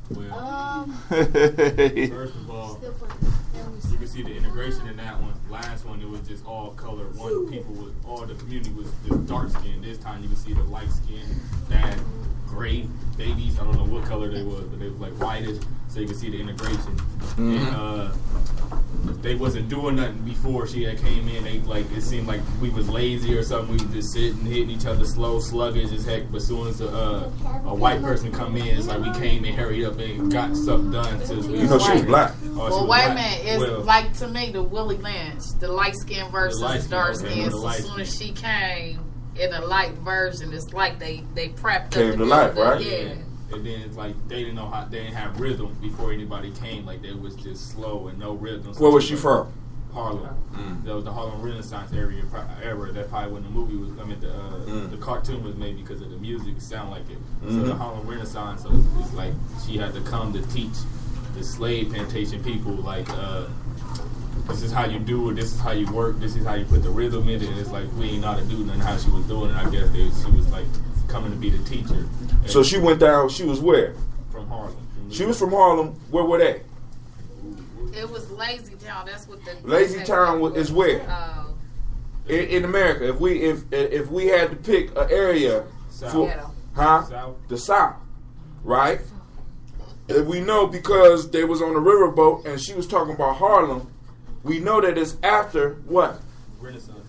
Well, first of all, you can see the integration in that one. Last one, it was just all color. All the community was just dark skin. This time, you can see the light skin, that gray babies. I don't know what color they was, but they was like whitish. So you can see the integration. And they wasn't doing nothing before she had came in. They it seemed like we was lazy or something. We was just sitting, hitting each other slow, sluggish as heck. But as soon as a white person come in, it's like we came and hurried up and got stuff done. You know, she was black. Well, wait a minute. It's like, to me, the Willie Lynch, the light skin versus dark skin. So as soon as she came in a light version, it's like they prepped came to life, right? Yeah. And then it's like they didn't know how, they didn't have rhythm before anybody came. Like they was just slow and no rhythm. So where was she from? Harlem. That was the Harlem Renaissance era. That's probably when the movie was. I mean, the cartoon was made because of the music. It sounded like it. So the Harlem Renaissance. So it's like she had to come to teach the slave plantation people like. This is how you do it. This is how you work. This is how you put the rhythm in it. And it's like we ain't know how to do nothing. How she was doing it. I guess she was like coming to be the teacher. So she went down. She was where? From Harlem. She was from Harlem. Where were they? It was Lazy Town. That's what the Lazy Town is where? In America. If we had to pick an area, South. The South, right? And we know because they was on the riverboat and she was talking about Harlem. We know that it's after what? Renaissance.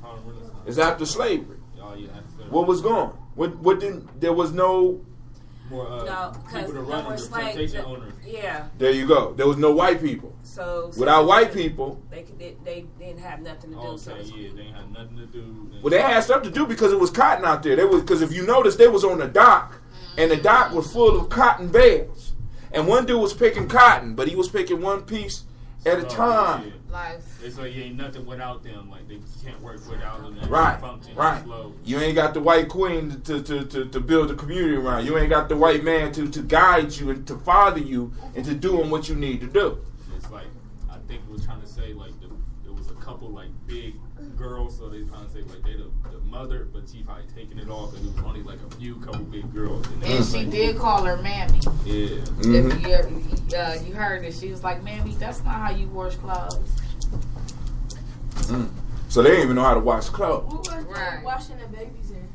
Harlem Renaissance. It's after slavery. Oh yeah. What was gone? What didn't? There was no. More people to run the plantation owners. Yeah. There you go. There was no white people. So without white people, they didn't have nothing to do. Okay, yeah, they had nothing to do. Well, they had stuff to do because it was cotton out there. Because if you notice, they was on the dock, and the dock was full of cotton bales. And one dude was picking cotton, but he was picking one piece at a time. It's like you ain't nothing without them. Like they can't work without them. Right. You ain't got the white queen to build a community around. You ain't got the white man to guide you and to father you and to doing what you need to do. It's like I think it was trying to say like there was a couple like big girls, so they trying to say like they the mother, but she probably taking it off, and it was only like a few couple big girls. And she did call her mammy. Yeah. If you heard it, she was like, "Mammy, that's not how you wash clothes." So they didn't even know how to wash clothes. What was washing the babies in?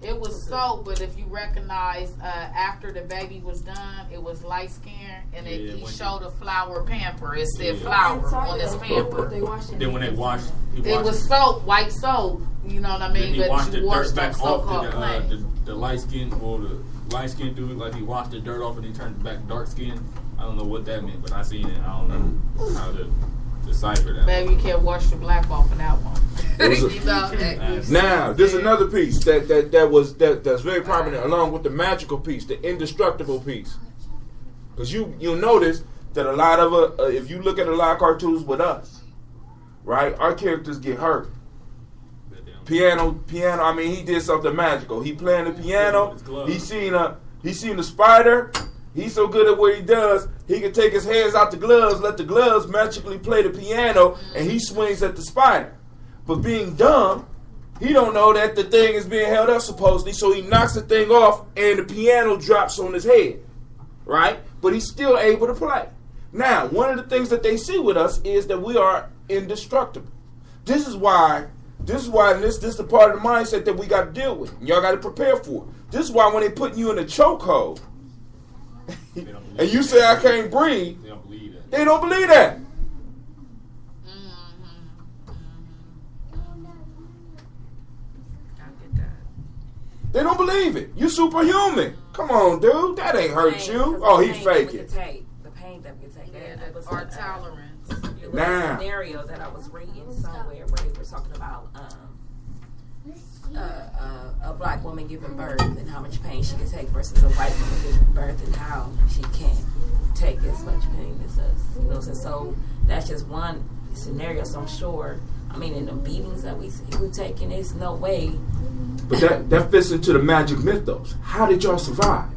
It was soap, but if you recognize, after the baby was done, it was light skin, and he showed a flower pamper. It said flower on his pamper. Then when they washed, it was soap, white soap. You know what I mean? Then he washed the dirt back off the light skin or the light skin dude, like he washed the dirt off and he turned it back dark skin. I don't know what that meant, but I seen it. I don't know how to decipher that. Baby, you can't wash the black off of that one. Now, there's another piece that's very prominent, along with the magical piece, the indestructible piece. Because you'll notice that a lot of if you look at a lot of cartoons with us, right, our characters get hurt. Piano. I mean, he did something magical. He playing the piano. He seen a spider. He's so good at what he does, he can take his hands out the gloves, let the gloves magically play the piano, and he swings at the spider. But being dumb, he don't know that the thing is being held up supposedly, so he knocks the thing off, and the piano drops on his head, right? But he's still able to play. Now, one of the things that they see with us is that we are indestructible. This is why, and this is the part of the mindset that we got to deal with. And y'all got to prepare for it. This is why when they put you in a chokehold, and you say I can't breathe, they don't believe that. They don't believe it. You superhuman. Come on, dude. That ain't hurt you. Oh, he faking. The pain that we take. That was our tolerance. It was a scenario that I was reading somewhere where they were talking about a black woman giving birth and how much pain she can take versus a white woman giving birth and how she can't take as much pain as us. You know, so that's just one scenario. So I'm sure, I mean, in the beatings that we're taking, there's no way. But that fits into the magic mythos. How did y'all survive?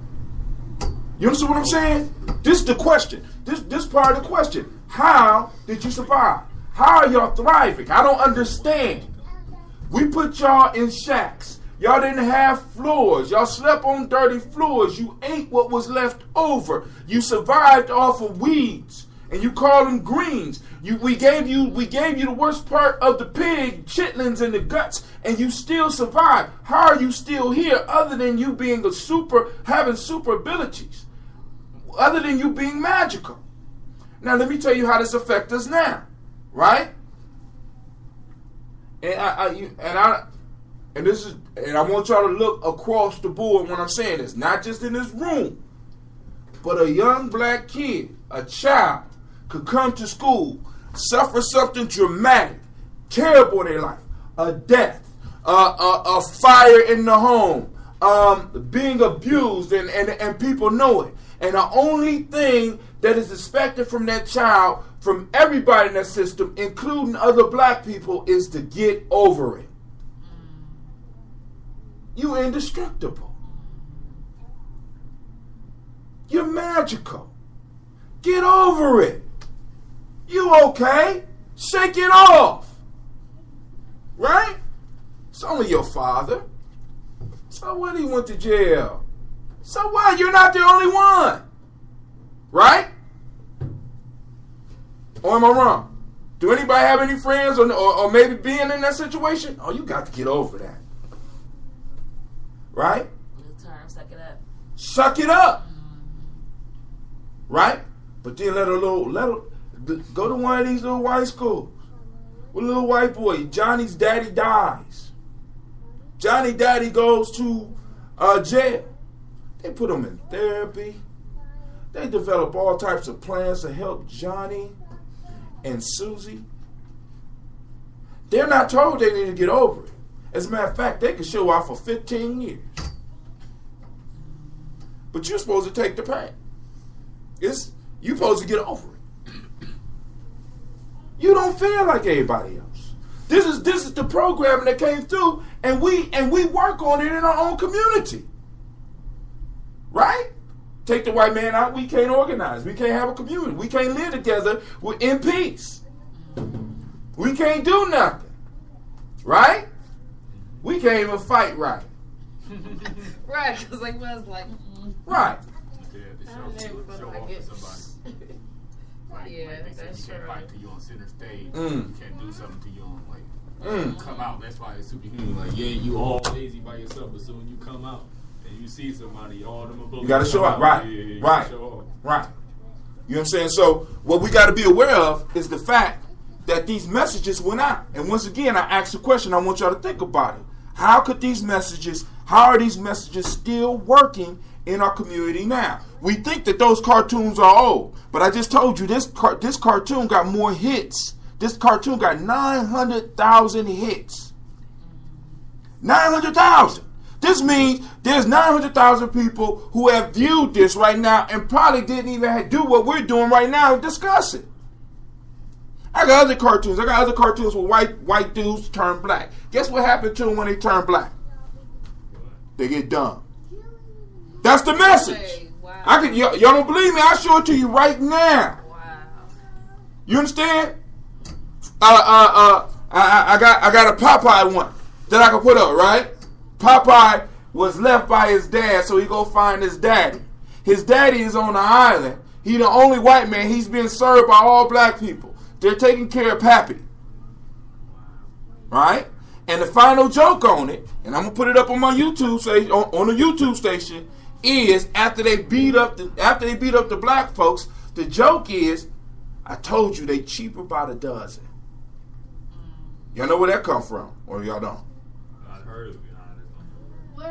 You understand what I'm saying? This is the question. This part of the question. How did you survive? How are y'all thriving? I don't understand. We put y'all in shacks. Y'all didn't have floors. Y'all slept on dirty floors. You ate what was left over. You survived off of weeds, and you call them greens. We gave you the worst part of the pig, chitlins and the guts, and you still survived. How are you still here, other than you being having super abilities, other than you being magical? Now let me tell you how this affects us now, right? And I want y'all to look across the board when I'm saying this, not just in this room, but a young black kid, a child, could come to school, suffer something dramatic, terrible in their life, a death, a fire in the home, being abused, and people know it. And the only thing that is expected from that child, from everybody in that system, including other black people, is to get over it. You're indestructible. You're magical. Get over it. You okay? Shake it off. Right? It's only your father. So what, he went to jail? So what? You're not the only one. Right? Or am I wrong? Do anybody have any friends or maybe being in that situation? Oh, you got to get over that. Right? Suck it up. Suck it up. Right? But then go to one of these little white schools with a little white boy. Johnny's daddy dies. Johnny daddy goes to jail. They put him in therapy. They develop all types of plans to help Johnny and Susie. They're not told they need to get over it. As a matter of fact, they could show out for 15 years. But you're supposed to take the pain. You supposed to get over it. You don't feel like everybody else. This is the programming that came through, and we work on it in our own community. Right? Take the white man out, we can't organize. We can't have a community. We can't live together in peace. We can't do nothing. Right? We can't even fight right. Right, because like was like right. Yeah, that's true. You can't fight till you on center stage. You can't do something till you on come out. That's why it's superhuman. Like, yeah, you all lazy by yourself, but soon you come out and you see somebody, all them above you got to show up, right? Yeah, right. Show up. Right. You know what I'm saying? So what we got to be aware of is the fact that these messages went out. And once again, I asked a question. I want y'all to think about it. How are these messages still working in our community now? We think that those cartoons are old, but I just told you this cartoon got more hits. This cartoon got 900,000 hits. 900,000. This means there's 900,000 people who have viewed this right now and probably didn't even do what we're doing right now and discuss it. I got other cartoons. Where white dudes turn black. Guess what happened to them when they turn black? They get dumb. That's the message. Wow. Y'all don't believe me? I'll show it to you right now. Wow. You understand? I got a Popeye one that I can put up, right? Popeye was left by his dad, so he go find his daddy. His daddy is on the island. He the only white man. He's being served by all black people. They're taking care of Pappy. Right? And the final joke on it, and I'm gonna put it up on my YouTube station, on the YouTube station, is after they beat up the black folks, the joke is, I told you they cheaper by the dozen. Y'all know where that come from, or y'all don't? I heard of it.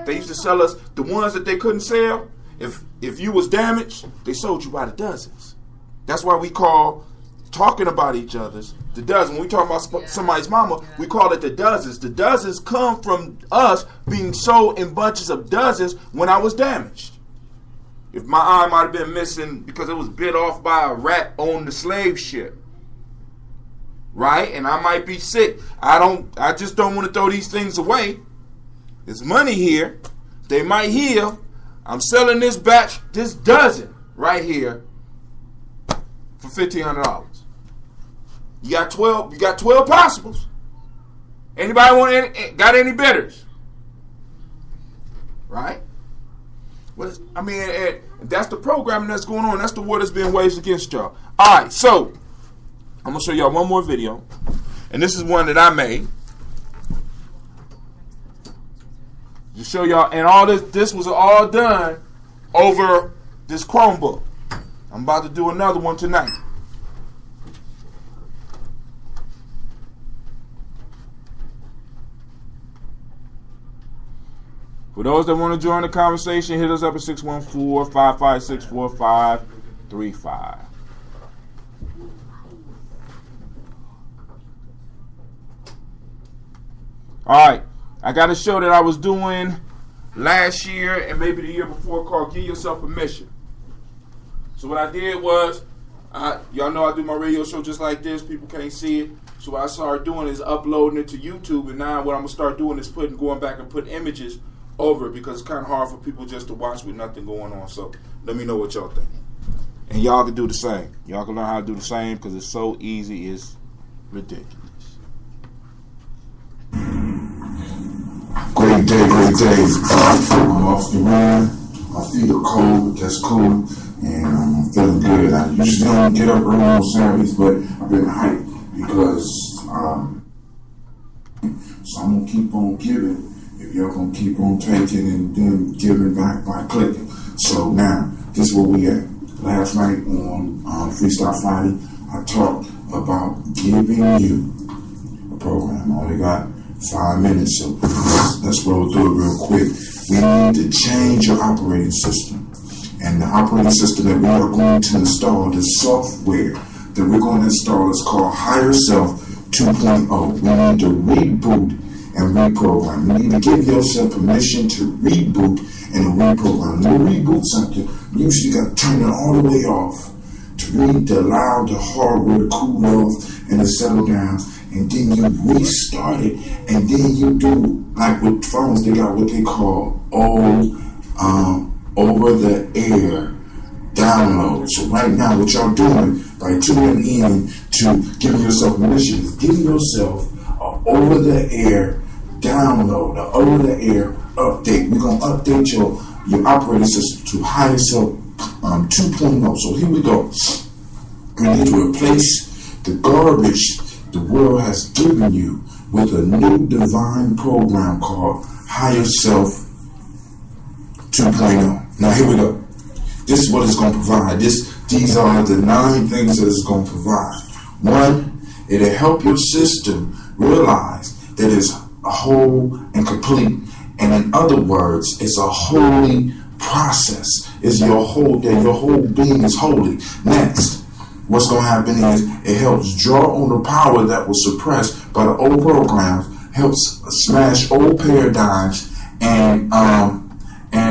They used to sell us the ones that they couldn't sell. If you was damaged, they sold you by the dozens. That's why we call talking about each other's the dozen. When we talk about somebody's mama, we call it the dozens. The dozens come from us being sold in bunches of dozens when I was damaged. If my eye might have been missing because it was bit off by a rat on the slave ship, right? And I might be sick. I just don't want to throw these things away. There's money here. They might heal. I'm selling this batch, this dozen right here for $1,500. You got 12. You got 12 possibles. Anybody got any bidders? Right? That's the programming that's going on. That's the war that's being waged against y'all. All right, so I'm gonna show y'all one more video, and this is one that I made to show y'all. And all this was all done over this Chromebook. I'm about to do another one tonight. For those that want to join the conversation, hit us up at 614-556-4535. All right. I got a show that I was doing last year and maybe the year before called Give Yourself Permission. So what I did was, y'all know I do my radio show just like this. People can't see it. So what I started doing is uploading it to YouTube. And now what I'm going to start doing is going back and putting images over it because it's kind of hard for people just to watch with nothing going on. So let me know what y'all think. And y'all can do the same. Y'all can learn how to do the same because it's so easy, it's ridiculous. Great day. I'm off the run. My feet are cold, that's cool. And I'm feeling good. I usually don't get up early on Saturdays, but I've been hyped because so I'm going to keep on giving. If you're going to keep on taking and then giving back by clicking. So now, this is where we at. Last night on Freestyle Friday, I talked about giving you a program. I only got 5 minutes, so let's roll through it real quick. We need to change your operating system. And the operating system that we are going to install, the software that we're going to install is called Higher Self 2.0. We need to reboot and reprogram. You need to give yourself permission to reboot and reprogram. When you reboot something, you usually got to turn it all the way off to allow the hardware to cool off and to settle down. And then you restart it, and then you do, like with phones, they got what they call over-the-air download. So right now, what y'all doing by tuning in to giving yourself permission is giving yourself an over-the-air download, an over-the-air update. We're going to update your operating system to HiSelf 2.0. So here we go. We need to replace the garbage the world has given you with a new divine program called HiSelf 2.0. Now here we go. This is what it's going to provide. These are the 9 things that it's going to provide. 1, it'll help your system realize that it's whole and complete. And in other words, it's a holy process. It's your whole being is holy. Next, what's going to happen is it helps draw on the power that was suppressed by the old programs, helps smash old paradigms, and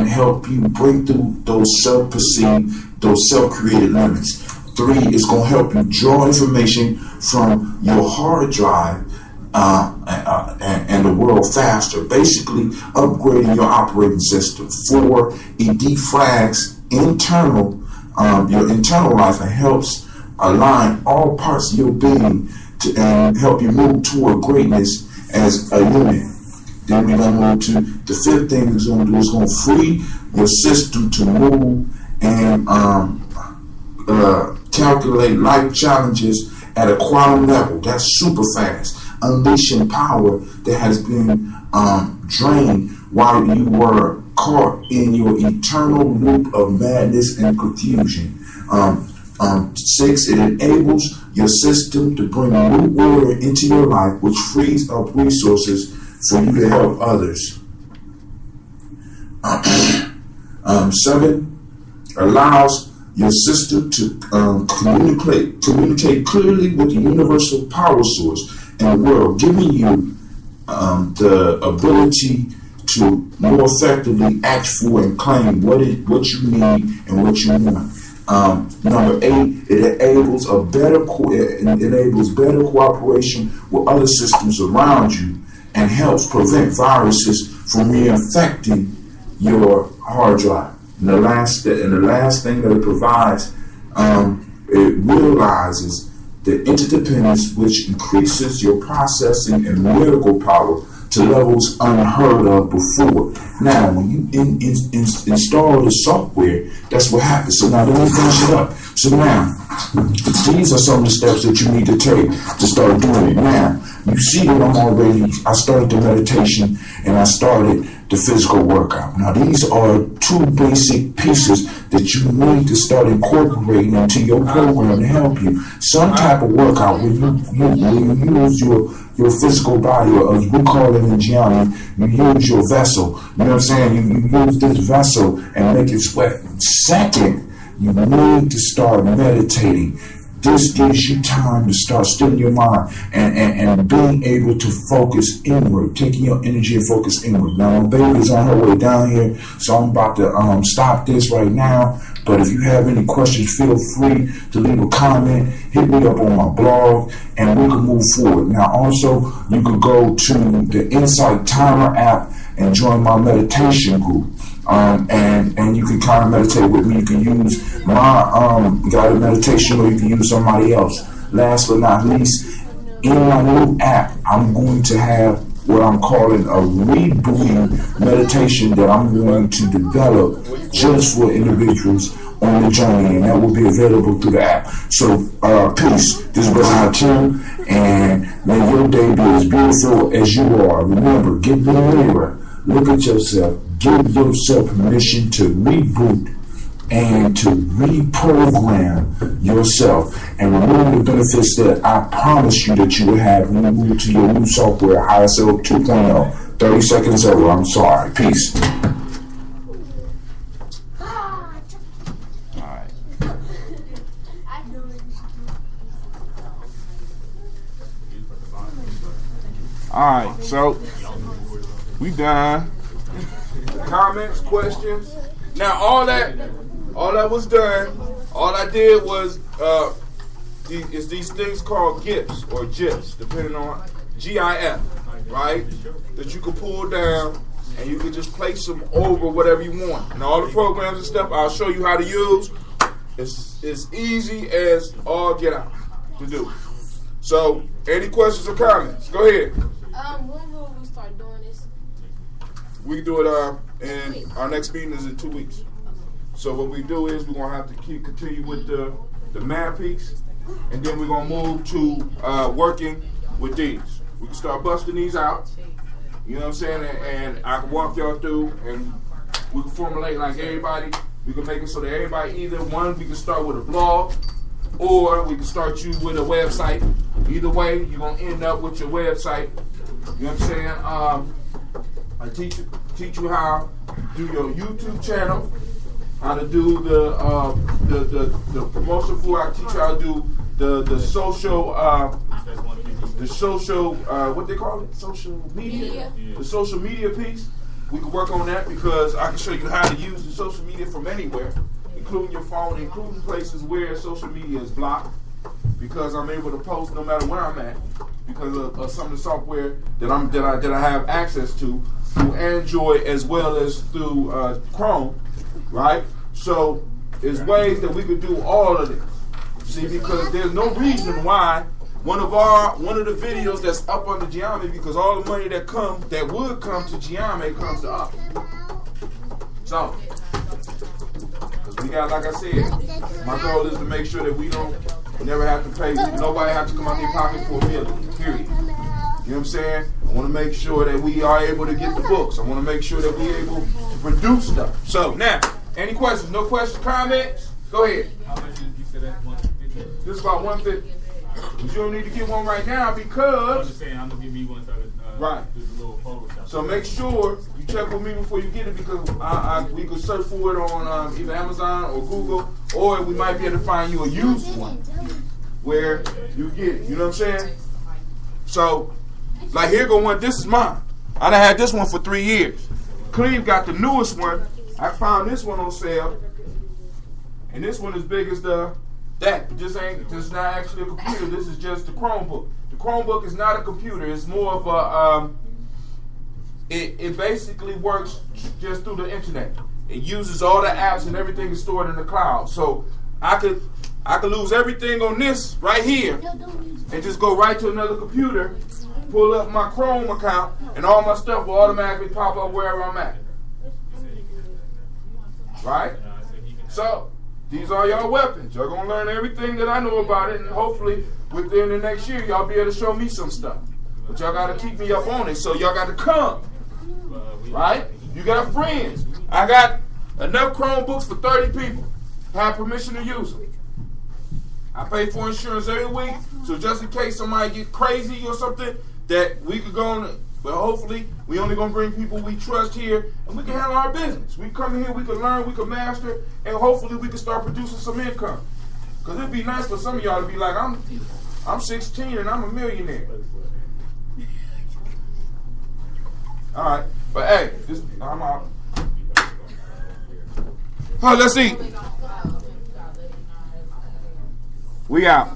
help you break through those self-perceived, those self-created limits. 3, it's going to help you draw information from your hard drive and the world faster, basically upgrading your operating system. 4, it defrags your internal life and helps align all parts of your being and help you move toward greatness as a unit. Then we're going to move to the 5th thing it's going to do is going to free your system to move and calculate life challenges at a quantum level. That's super fast. Unleashing power that has been drained while you were caught in your eternal loop of madness and confusion. 6, it enables your system to bring new order into your life, which frees up resources for you to help others. 7, allows your system to communicate clearly with the universal power source in the world, giving you the ability to more effectively ask for and claim what you need and what you want. Number 8, it enables better cooperation with other systems around you and helps prevent viruses from reinfecting your hard drive. And the last thing that it provides, it realizes the interdependence, which increases your processing and medical power to levels unheard of before. Now, when you install the software, that's what happens. So now let me finish it up. So now, these are some of the steps that you need to take to start doing it. Now, you see that I started the meditation and I started the physical workout. Now, these are 2 basic pieces that you need to start incorporating into your program to help you. Some type of workout where you use your physical body, or as we call it in Gye-Nyame, you use your vessel. You know what I'm saying? You use this vessel and make it sweat. Second, you need to start meditating. This gives you time to start stilling your mind and being able to focus inward, taking your energy and focus inward. Now, my baby's on her way down here, so I'm about to stop this right now. But if you have any questions, feel free to leave a comment, hit me up on my blog, and we can move forward. Now, also, you can go to the Insight Timer app and join my meditation group. And you can kind of meditate with me. You can use my guided meditation, or you can use somebody else. Last but not least, in my new app, I'm going to have what I'm calling a rebooting meditation that I'm going to develop just for individuals on the journey, and that will be available through the app. So, peace. This is Brother Tim, and may your day be as beautiful as you are. Remember, get in the mirror, look at yourself, give yourself permission to reboot and to reprogram yourself, and remember the benefits that I promise you that you will have when you move to your new software, HiSelf 2.0. 30 seconds over. I'm sorry. Peace. All right, so We done. Comments, questions. Now all that was done. All I did was these things called GIFs or GIFs, depending on GIF, right? That you can pull down and you can just place them over whatever you want. And all the programs and stuff I'll show you how to use. It's as easy as all get out to do. So, any questions or comments? Go ahead. When will we start doing this? We can do it and our next meeting is in 2 weeks. So what we do is we're gonna have to continue with the math piece, and then we're gonna move to working with these. We can start busting these out. You know what I'm saying? And I can walk y'all through, and we can formulate like everybody. We can make it so that everybody either one, we can start with a blog, or we can start you with a website. Either way, you're gonna end up with your website. You know what I'm saying? I teach you how to do your YouTube channel, how to do the promotion for. I teach you how to do the social what they call it, social media. The social media piece. We can work on that because I can show you how to use the social media from anywhere, including your phone, including places where social media is blocked, because I'm able to post no matter where I'm at because of some of the software that I have access to through Android as well as through Chrome, right? So there's ways that we could do all of this. See, because there's no reason why one of the videos that's up on the Gye-Nyame, because all the money that would come to Gye-Nyame comes to us. So, because we got, like I said, my goal is to make sure that we don't never have to pay, nobody have to come out their pocket for a million, period. You know what I'm saying? I want to make sure that we are able to get the books. I want to make sure that we're able to produce stuff. So, now, any questions? No questions, comments? Go ahead. How much did you say that? 150? This is about 150. But you don't need to get one right now because... I'm just saying, I'm going to give me one so right. Do the little Photoshop. So make sure you check with me before you get it, because we could search for it on either Amazon or Google, or we might be able to find you a used one where you get it. You know what I'm saying? So, like here go one. This is mine. I done had this one for 3 years. Cleve got the newest one. I found this one on sale, and this one is big as that. This not actually a computer. This is just the Chromebook. The Chromebook is not a computer. It's more of a it basically works just through the internet. It uses all the apps and everything is stored in the cloud. So I could lose everything on this right here and just go right to another computer, pull up my Chrome account, and all my stuff will automatically pop up wherever I'm at. Right? So these are y'all weapons. Y'all gonna learn everything that I know about it, and hopefully within the next year y'all be able to show me some stuff. But y'all gotta keep me up on it, so y'all gotta come. Right? You got friends. I got enough Chromebooks for 30 people. Have permission to use them. I pay for insurance every week, so just in case somebody get crazy or something, that we could go on. But hopefully, we only gonna bring people we trust here, and we can handle our business. We come here, we can learn, we can master, and hopefully we can start producing some income. Because it'd be nice for some of y'all to be like, I'm 16 and I'm a millionaire. All right, but hey, I'm out. Let's eat. We out.